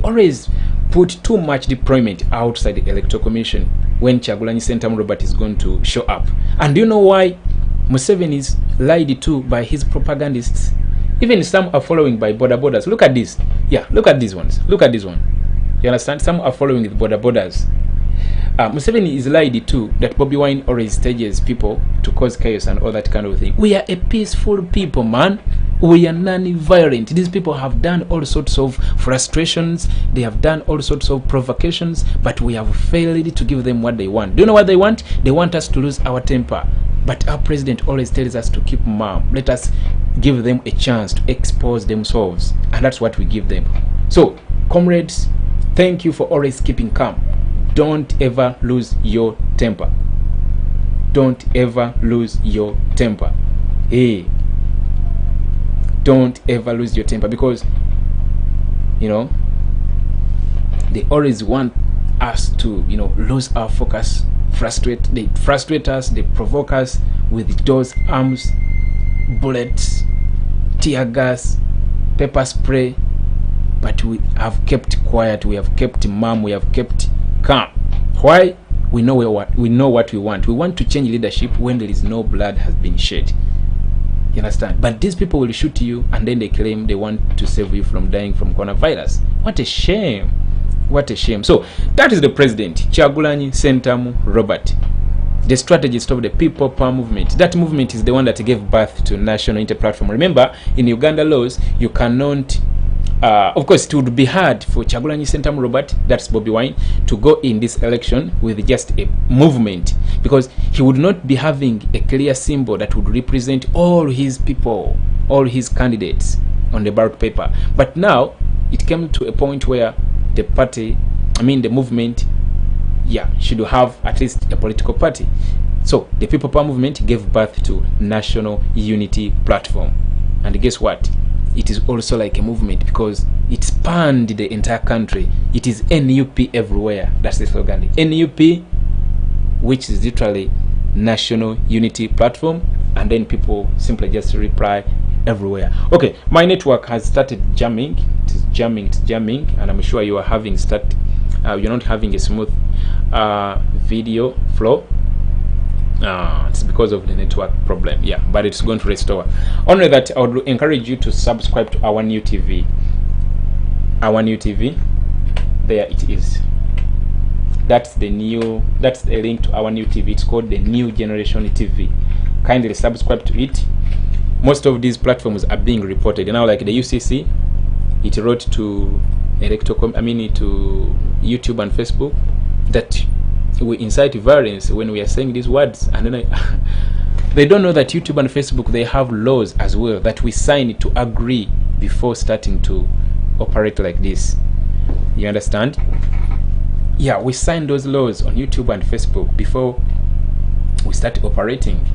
always put too much deployment outside the Electoral Commission when Kyagulanyi Ssentamu Robert is going to show up. And do you know why Museveni is lied to by his propagandists? Even some are following by border borders. Look at this. Yeah, look at these ones. Look at this one. You understand? Some are following with border borders. Museveni is lied to that Bobi Wine always stages people to cause chaos and all that kind of thing. We are a peaceful people, man. We are non-violent. These people have done all sorts of frustrations. They have done all sorts of provocations, but we have failed to give them what they want. Do you know what they want? They want us to lose our temper. But our president always tells us to keep mum. Let us give them a chance to expose themselves. And that's what we give them. So, comrades, thank you for always keeping calm. Don't ever lose your temper. Don't ever lose your temper. Hey. Don't ever lose your temper, because you know they always want us to lose our focus, they frustrate us, they provoke us with those arms, bullets, tear gas, pepper spray. But we have kept quiet, we have kept mum, we have kept calm. Why? We know what we want. We want to change leadership when there is no blood has been shed. You understand? But these people will shoot you, and then they claim they want to save you from dying from coronavirus. What a shame. What a shame. So that is the president, Kyagulanyi Ssentamu Robert, the strategist of the People Power movement. That movement is the one that gave birth to National Unity Platform. Remember, in Uganda laws, you cannot of course, it would be hard for Kyagulanyi Ssentamu Robert, that's Bobi Wine, to go in this election with just a movement, because he would not be having a clear symbol that would represent all his people, all his candidates on the ballot paper. But now it came to a point where the party, the movement, should have at least a political party. So the People Power movement gave birth to National Unity Platform. And guess what? It is also like a movement because it spanned the entire country. It is NUP everywhere. That's the slogan. NUP, which is literally National Unity Platform, and then people simply just reply everywhere. Okay, my network has started jamming. It's jamming, and I'm sure you are having you're not having a smooth video flow. It's because of the network problem, but it's going to restore. Only that I would encourage you to subscribe to our new TV. There it is. That's a link to our new TV. It's called the New Generation TV. Kindly subscribe to it. Most of these platforms are being reported now, like the UCC. It wrote to to YouTube and Facebook that we incite violence when we are saying these words, and then they don't know that YouTube and Facebook, they have laws as well that we sign to agree before starting to operate like this. You understand? We sign those laws on YouTube and Facebook before we start operating.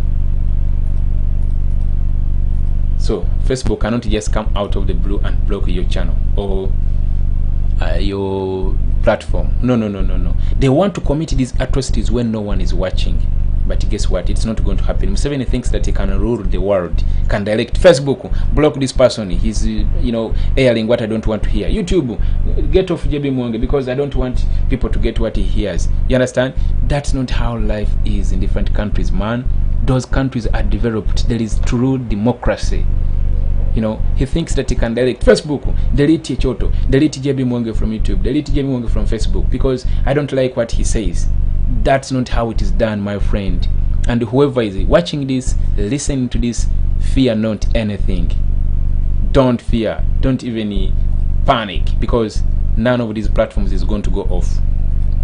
So Facebook cannot just come out of the blue and block your channel or your platform. No. They want to commit these atrocities when no one is watching. But guess what? It's not going to happen. Museveni thinks that he can rule the world, can direct Facebook, block this person. He's, airing what I don't want to hear. YouTube, get off JB Mwenge because I don't want people to get what he hears. You understand? That's not how life is in different countries, man. Those countries are developed. There is true democracy. He thinks that he can direct Facebook, delete Choto, delete JB Mwenge from YouTube, delete JB Mwenge from Facebook because I don't like what he says. That's not how it is done, my friend. And whoever is watching this, listening to this, fear not anything. Don't fear. Don't even panic, because none of these platforms is going to go off.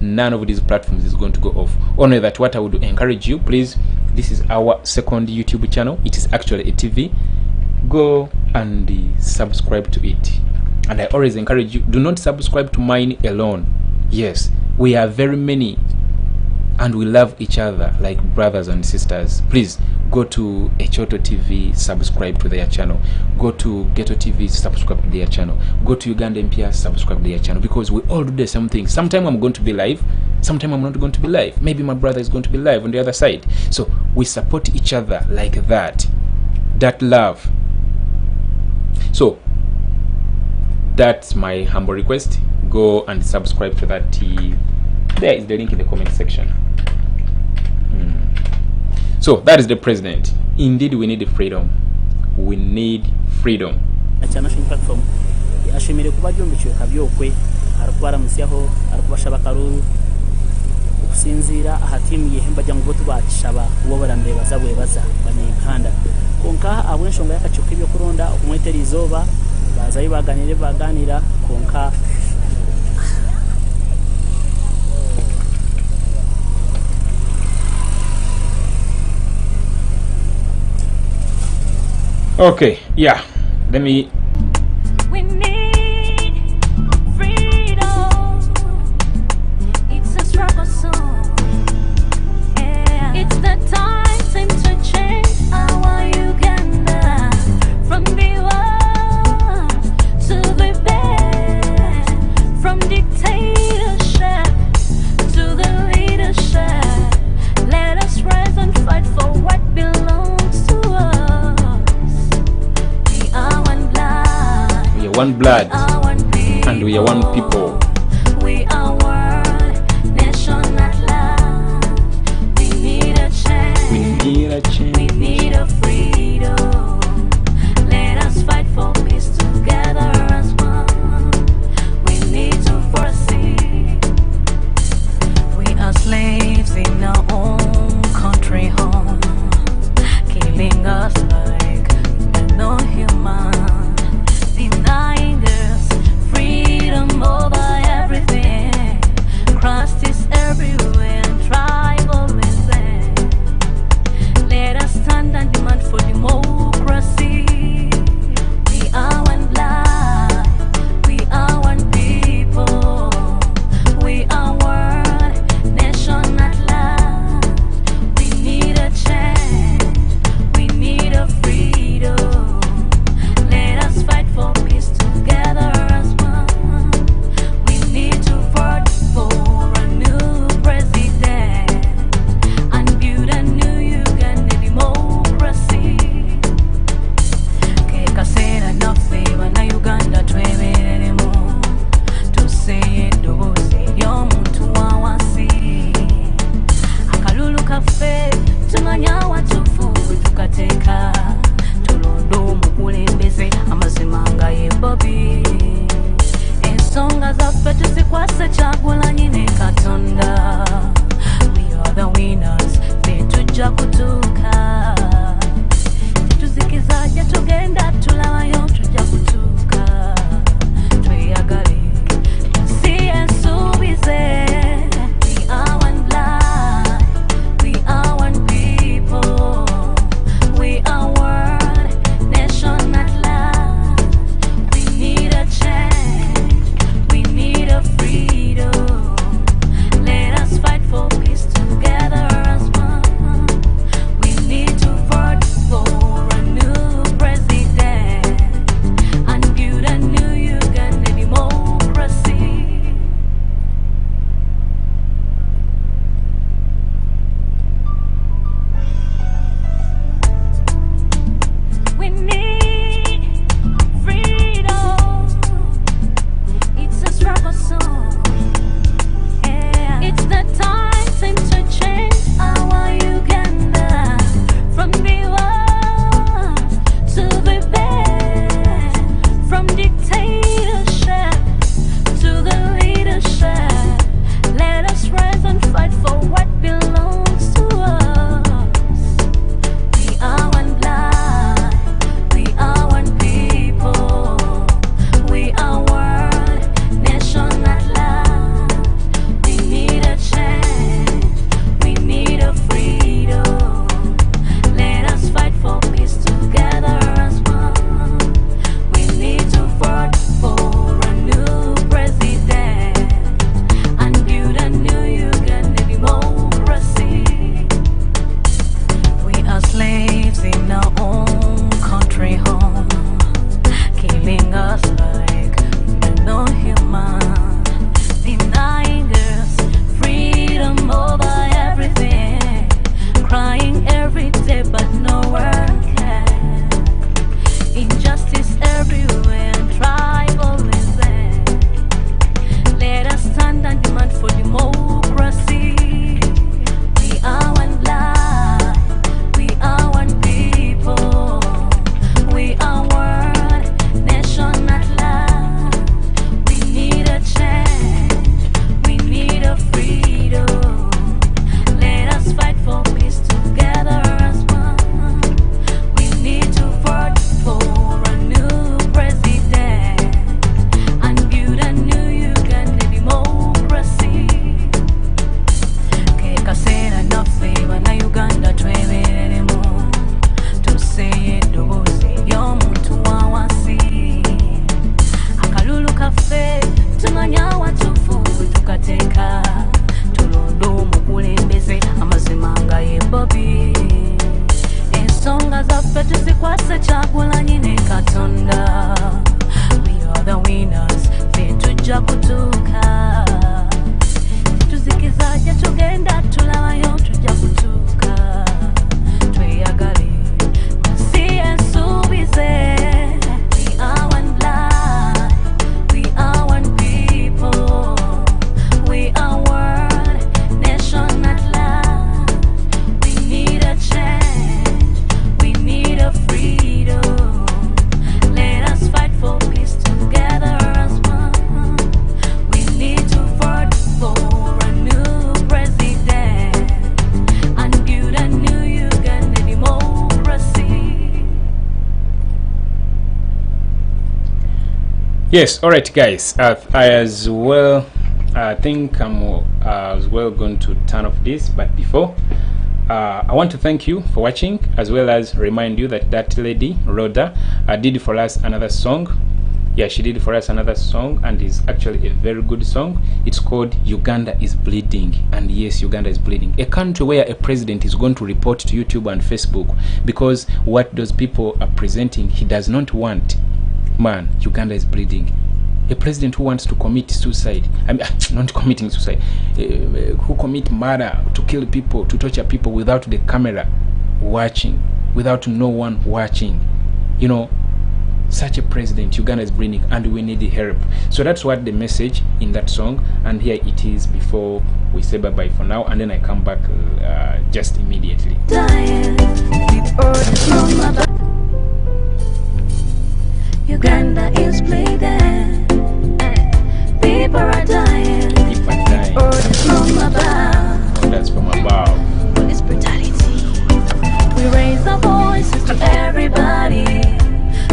None of these platforms is going to go off. Only that what I would encourage you, please, this is our second YouTube channel. It is actually a TV. Go and subscribe to it. And I always encourage you, do not subscribe to mine alone. Yes, we are very many and we love each other like brothers and sisters. Please go to Echoto TV, subscribe to their channel. Go to Ghetto TV, subscribe to their channel. Go to Uganda MPR, subscribe to their channel, because we all do the same thing. Sometime I'm going to be live, sometime I'm not going to be live. Maybe my brother is going to be live on the other side. So we support each other like that. That love. So that's my humble request. Go and subscribe to that. There is the link in the comment section. So that is the president. Indeed, we need freedom. We need freedom. Platform ashimire kuba byombikiwe kabyokwe arakwara musyaho arukubashaba karuru okusinzira aha timu yehemba jangu botu bashaba uwo barambe bazabwe baza banyikanda konka abwenshonga yakacuka ibyo kuronda okumwetera izoba bazayi baganira konka. Okay, yeah, let me. We need freedom. It's a struggle song. Yeah. It's the time to change our Uganda from the war to the bed, from dictatorship to the leadership. Let us rise and fight for what belongs to us. One blood, and we are one people. We are one nation at large. We need a change. We need a change. We need a freedom. Let us fight for peace together as one. We need to proceed. We are slaves in our own country home, killing us like we're no human. Denying us freedom over Yes, all right, guys. I as well. I think I'm as well going to turn off this, but before, I want to thank you for watching, as well as remind you that that lady Rhoda did for us another song. Yeah, she did for us another song, and it's actually a very good song. It's called Uganda is Bleeding. And yes, Uganda is bleeding. A country where a president is going to report to YouTube and Facebook because what those people are presenting, he does not want. Man, Uganda is bleeding. A president who wants to commit suicide, I mean, not committing suicide, who commit murder, to kill people, to torture people without the camera watching, without no one watching. You know, such a president, Uganda is bleeding, and we need help. So that's what the message in that song, and here it is before we say bye-bye for now, and then I come back just immediately. Uganda is bleeding. People are dying. People are dying. From above. Oh, that's from above. Police brutality. We raise our voices to everybody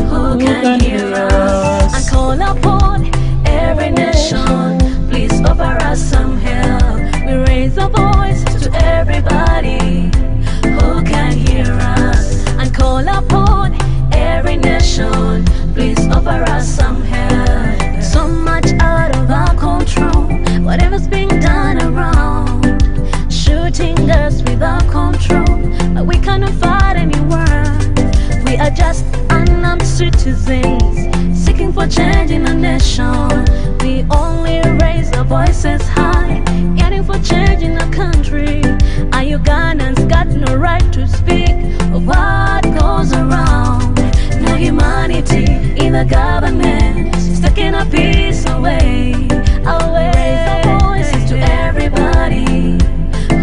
who can hear us and call upon every nation. Please offer us some help. We raise our voices to everybody who can hear us and call upon every nation. Please offer us some help. So much out of our control. Whatever's being done around, shooting us without control, but we cannot fight anyone. We are just unarmed citizens seeking for change in a nation. We only raise our voices high, yearning for change in our country. Our Ugandans got no right to speak of what goes around. No humanity in the government is taking our peace away. Raise our voices to everybody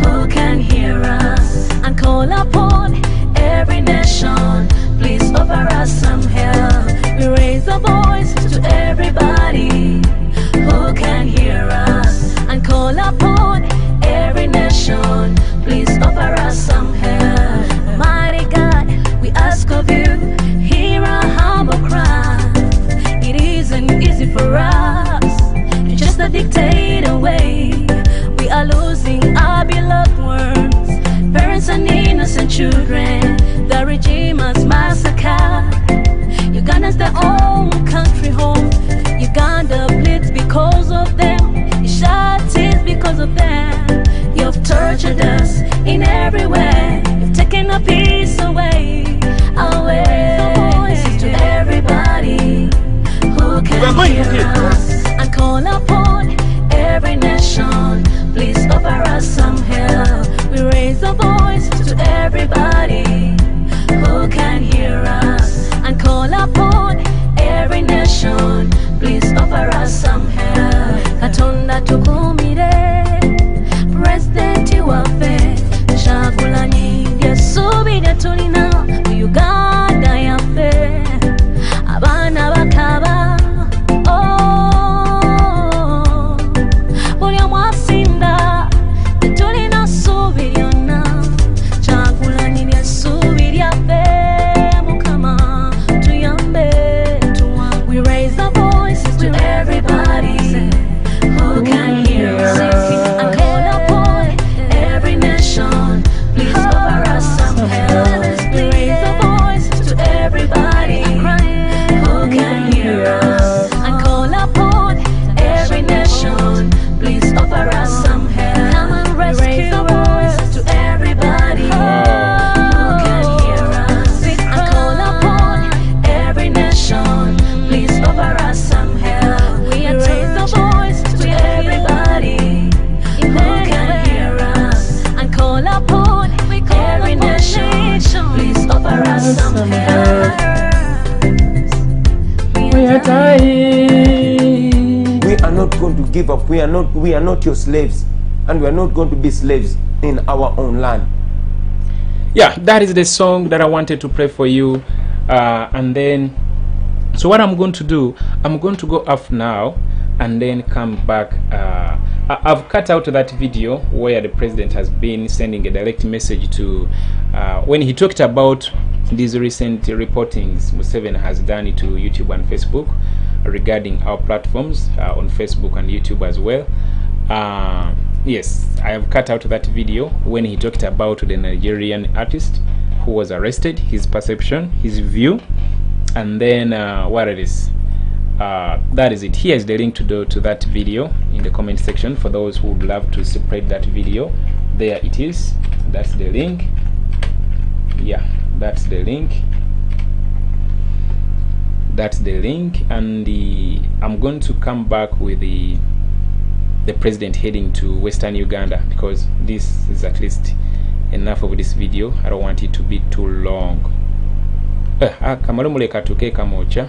who can hear us and call upon every nation. Please offer us some help. We raise our voices to everybody who can hear us and call upon every nation. Please offer us some help. Mighty God, we ask of you, hear our humble cry. It isn't easy for us to just dictate away. We are losing our beloved ones, parents and innocent children. The regime has massacred. Uganda's their own country home. Uganda bleeds because of them. It sheds tears because of them. You've tortured us in every way. You've taken our peace away. Our voices to everybody who can hear us and call upon every nation. Please offer us some help. We raise our voices to everybody who can hear us and call upon every nation. Please offer us some help. Katonda tukumire, President waffe, Kyagulanyi by'essuubi lye tulina mu Uganda yaffe. Abaana bakaba, oh, buli omu asinda, tetulina ssuubi lyonna. Kyagulanyi ly'essuubi lyaffe, Mukama tuyambe, tuwambe. We raise our voices to everybody who can hear us and call upon every nation. Please offer us some help. We raise our voices to everybody who can hear us and call upon every nation. Please offer us some help. Come and rescue. We raise our voices to everybody who can hear us and call upon every nation. Please offer us some help. We raise our voices to everybody who can hear us and call upon every nation. Please offer us some help. We are dying. We are not going to give up. We are not your slaves, and we are not going to be slaves in our own land. Yeah, that is the song that I wanted to play for you. And then, so what I'm going to do, I'm going to go off now and then come back. I've cut out that video where the president has been sending a direct message to when he talked about these recent reportings Museveni has done to YouTube and Facebook regarding our platforms on Facebook and YouTube as well. Yes, I have cut out that video when he talked about the Nigerian artist who was arrested, his perception, his view, and then what it is. That is it. Here is the link to that video in the comment section for those who would love to spread that video. There it is. That's the link. Yeah, that's the link. That's the link. And I'm going to come back with the president heading to Western Uganda, because this is at least enough of this video. I don't want it to be too long. Kamalumule katuke kamocha.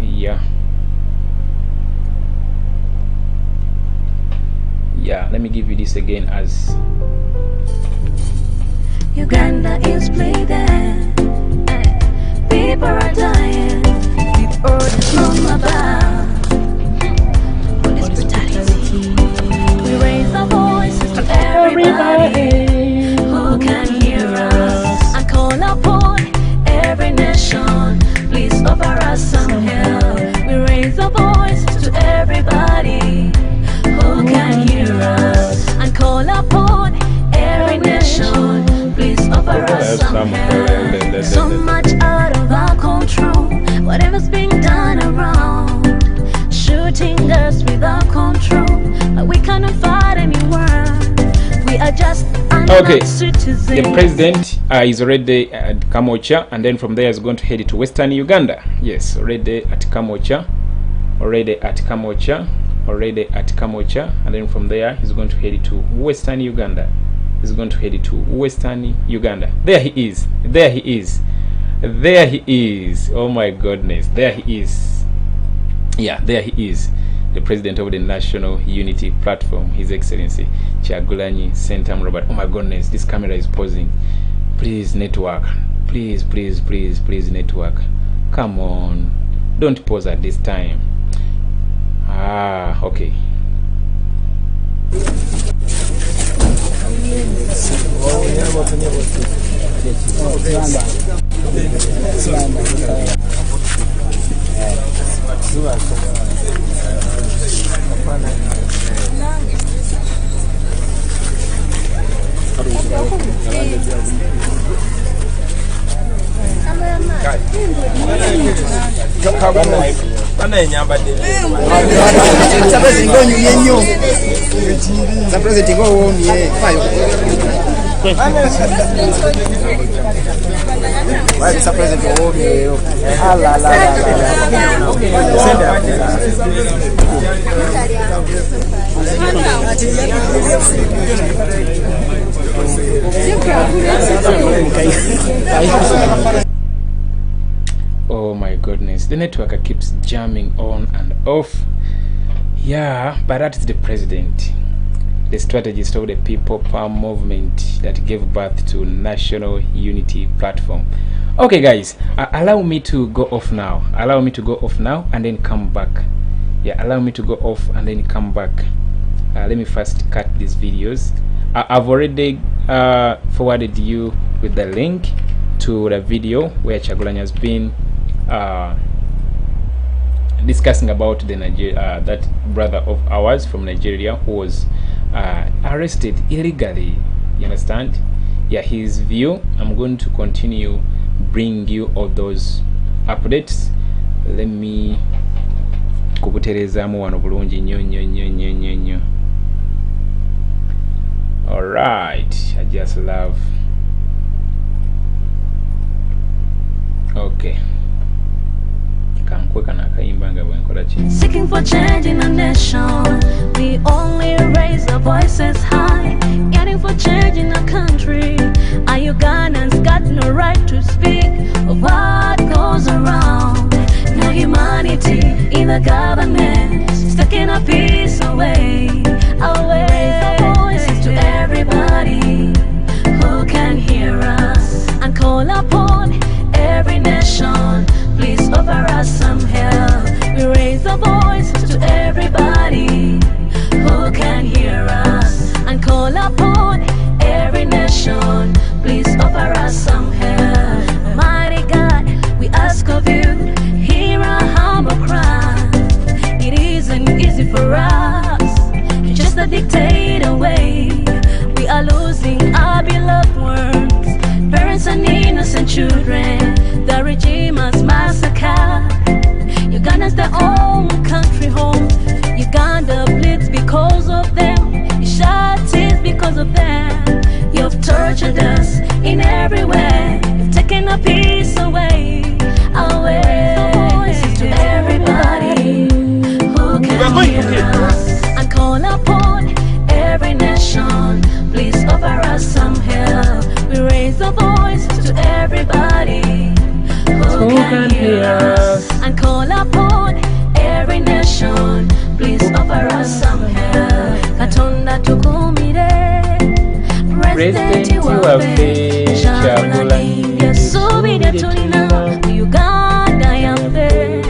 Yeah, let me give you this again as Uganda is bleeding, people are dying, we've heard from above, police brutality. We raise our voices to everybody who can hear us, and call upon every nation, please offer us some help. We raise our voices to everybody who can hear us, and call upon every nation, please offer us some help. So much out of our control, whatever's being done around, shooting us without control, but we cannot fight anywhere. We are just citizens. The president is already at Kamocha, and then from there is going to head to Western Uganda. Yes, already at Kamocha, and then from there he's going to head to Western Uganda. There he is. Oh my goodness, there he is. Yeah, there he is, the president of the National Unity Platform, His Excellency Kyagulanyi Ssentamu Robert. Oh my goodness, this camera is pausing. Please, network. Please, network. Come on. Don't pause at this time. Okay. Oh my goodness, the network keeps jamming on and off. Yeah, but that is the president, the strategist of the People Power movement that gave birth to National Unity Platform. Okay guys, allow me to go off now. And then come back. Yeah, allow me to go off and then come back. Let me first cut these videos. I've already forwarded you with the link to the video where Kyagulanyi has been discussing about the that brother of ours from Nigeria who was arrested illegally. You understand? Yeah, his view. I'm going to continue bring you all those updates. Let me kubuterezamu wano bulungi nnyo. All right, I just love. Okay. Seeking for change in a nation, we only raise our voices high. Yearning for change in a country, our Ugandans got no right to speak of what goes around. No humanity in the government, it's taking a piece away. I'll raise our voices to everybody who can hear us, and call upon every nation, please offer us some help. We raise our voices to everybody who can hear Presidenti waffe Kyagulanyi essuubi lye tulina mu Uganda yaffe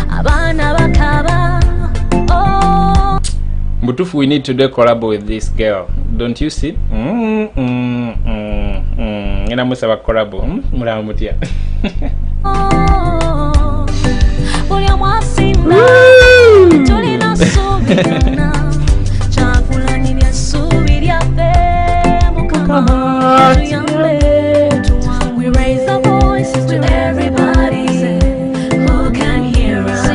abaana bakaba. Butufu, we need to do a collab with this girl. Don't you see? Ina musaba collab. Mulamu mutya. Buli omwasimba tulina ssuubi lyonna Kyagulanyi ly'essuubi lyaffe Mukama tuyambe. We raise our voices to everybody who can hear us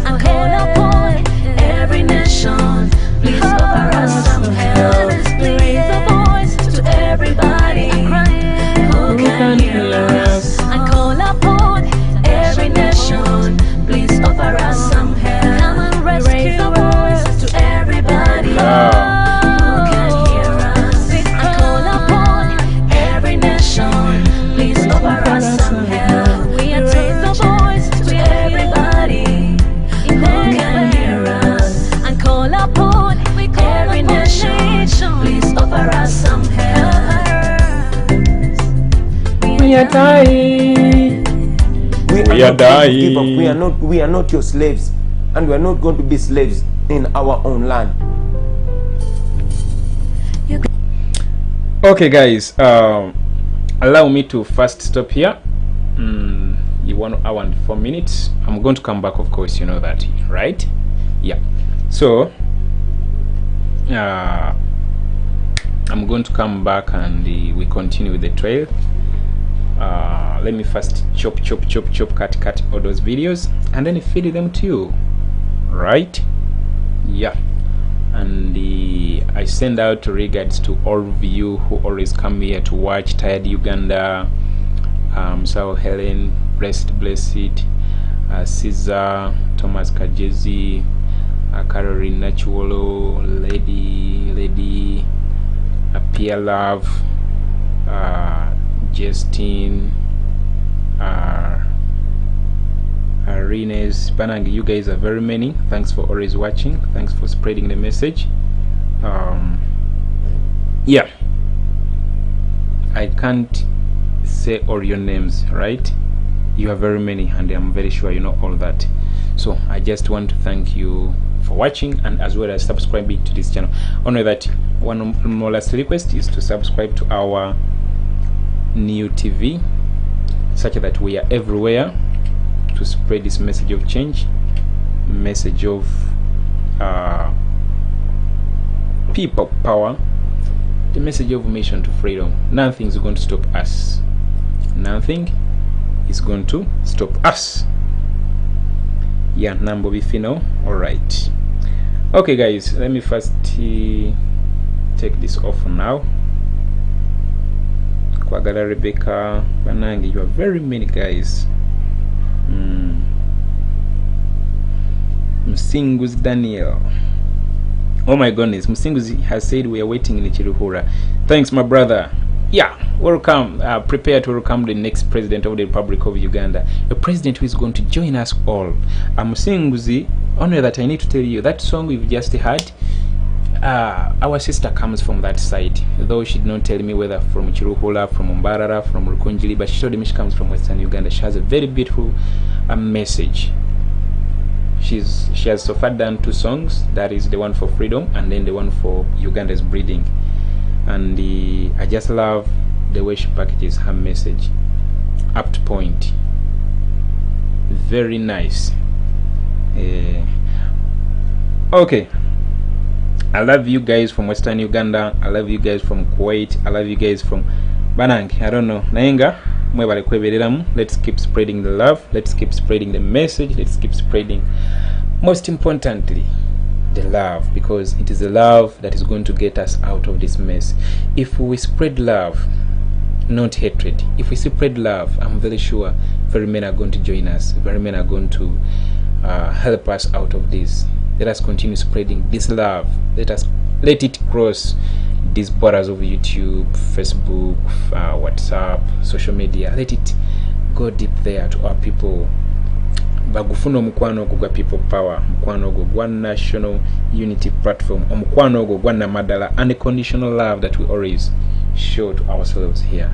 and call upon every nation. Please offer us some help. We raise our voices to everybody who can hear us and call upon every nation. Please offer us some help. Come and raise our voices to everybody who can hear us and call upon every nation. Please offer us some help. We raise our voices to everybody who can hear us and call upon every nation. Please offer us some help. We are dying. We are dying. Give up. We are not your slaves, and we are not going to be slaves in our own land. Okay, guys. Allow me to first stop here. 1 hour and 4 minutes. I'm going to come back, of course. You know that, right? Yeah. So I'm going to come back and we continue with the trail. Let me first chop, cut all those videos and then feed them to you, right? Yeah. And I send out regards to all of you who always come here to watch Tired Uganda, South Helen, Blessed, Caesar, Thomas Kajezi, Caroline Nachuolo, Lady, Pia Love, Justine, Rines, Banang. You guys are very many. Thanks for always watching. Thanks for spreading the message. Yeah, I can't say all your names, right? You are very many, and I'm very sure you know all that. So I just want to thank you for watching, and as well as subscribing to this channel. Only that one more last request is to subscribe to our new TV, such that we are everywhere to spread this message of change, message of people power, the message of mission to freedom. Nothing is going to stop us. Nothing is going to stop us. Yeah, Nambo Bifino. Alright. Okay, guys, let me first take this off now. Kwagala Rebecca, Banangi, you are very many, guys. Msinguzi Daniel. Oh my goodness, Msinguzi has said we are waiting in Chiruhura. Thanks, my brother. Yeah, welcome. Prepare to welcome the next president of the Republic of Uganda, a president who is going to join us all. Msinguzi, only that I need to tell you that song we've just heard, our sister comes from that side, though she did not tell me whether from Chiruhula, from Mbarara, from Rukunjili, but she told me she comes from Western Uganda. She has a very beautiful message. She has so far done 2 songs, that is the one for freedom and then the one for Uganda's breeding, and I just love the way she packages her message, up to point, very nice. Okay, I love you guys from Western Uganda, I love you guys from Kuwait, I love you guys from Banang, I don't know, Nainga. Let's keep spreading the love, let's keep spreading the message, let's keep spreading, most importantly, the love, because it is the love that is going to get us out of this mess. If we spread love, not hatred, if we spread love, I'm very sure very many are going to join us, very many are going to help us out of this. Let us continue spreading this love. Let it cross these borders of YouTube, Facebook, WhatsApp, social media. Let it go deep there to our people. Bagufuno mukwano gwa people power, mukwano gwa national unity platform, mukwano gwa namadala, unconditional love that we always show to ourselves here.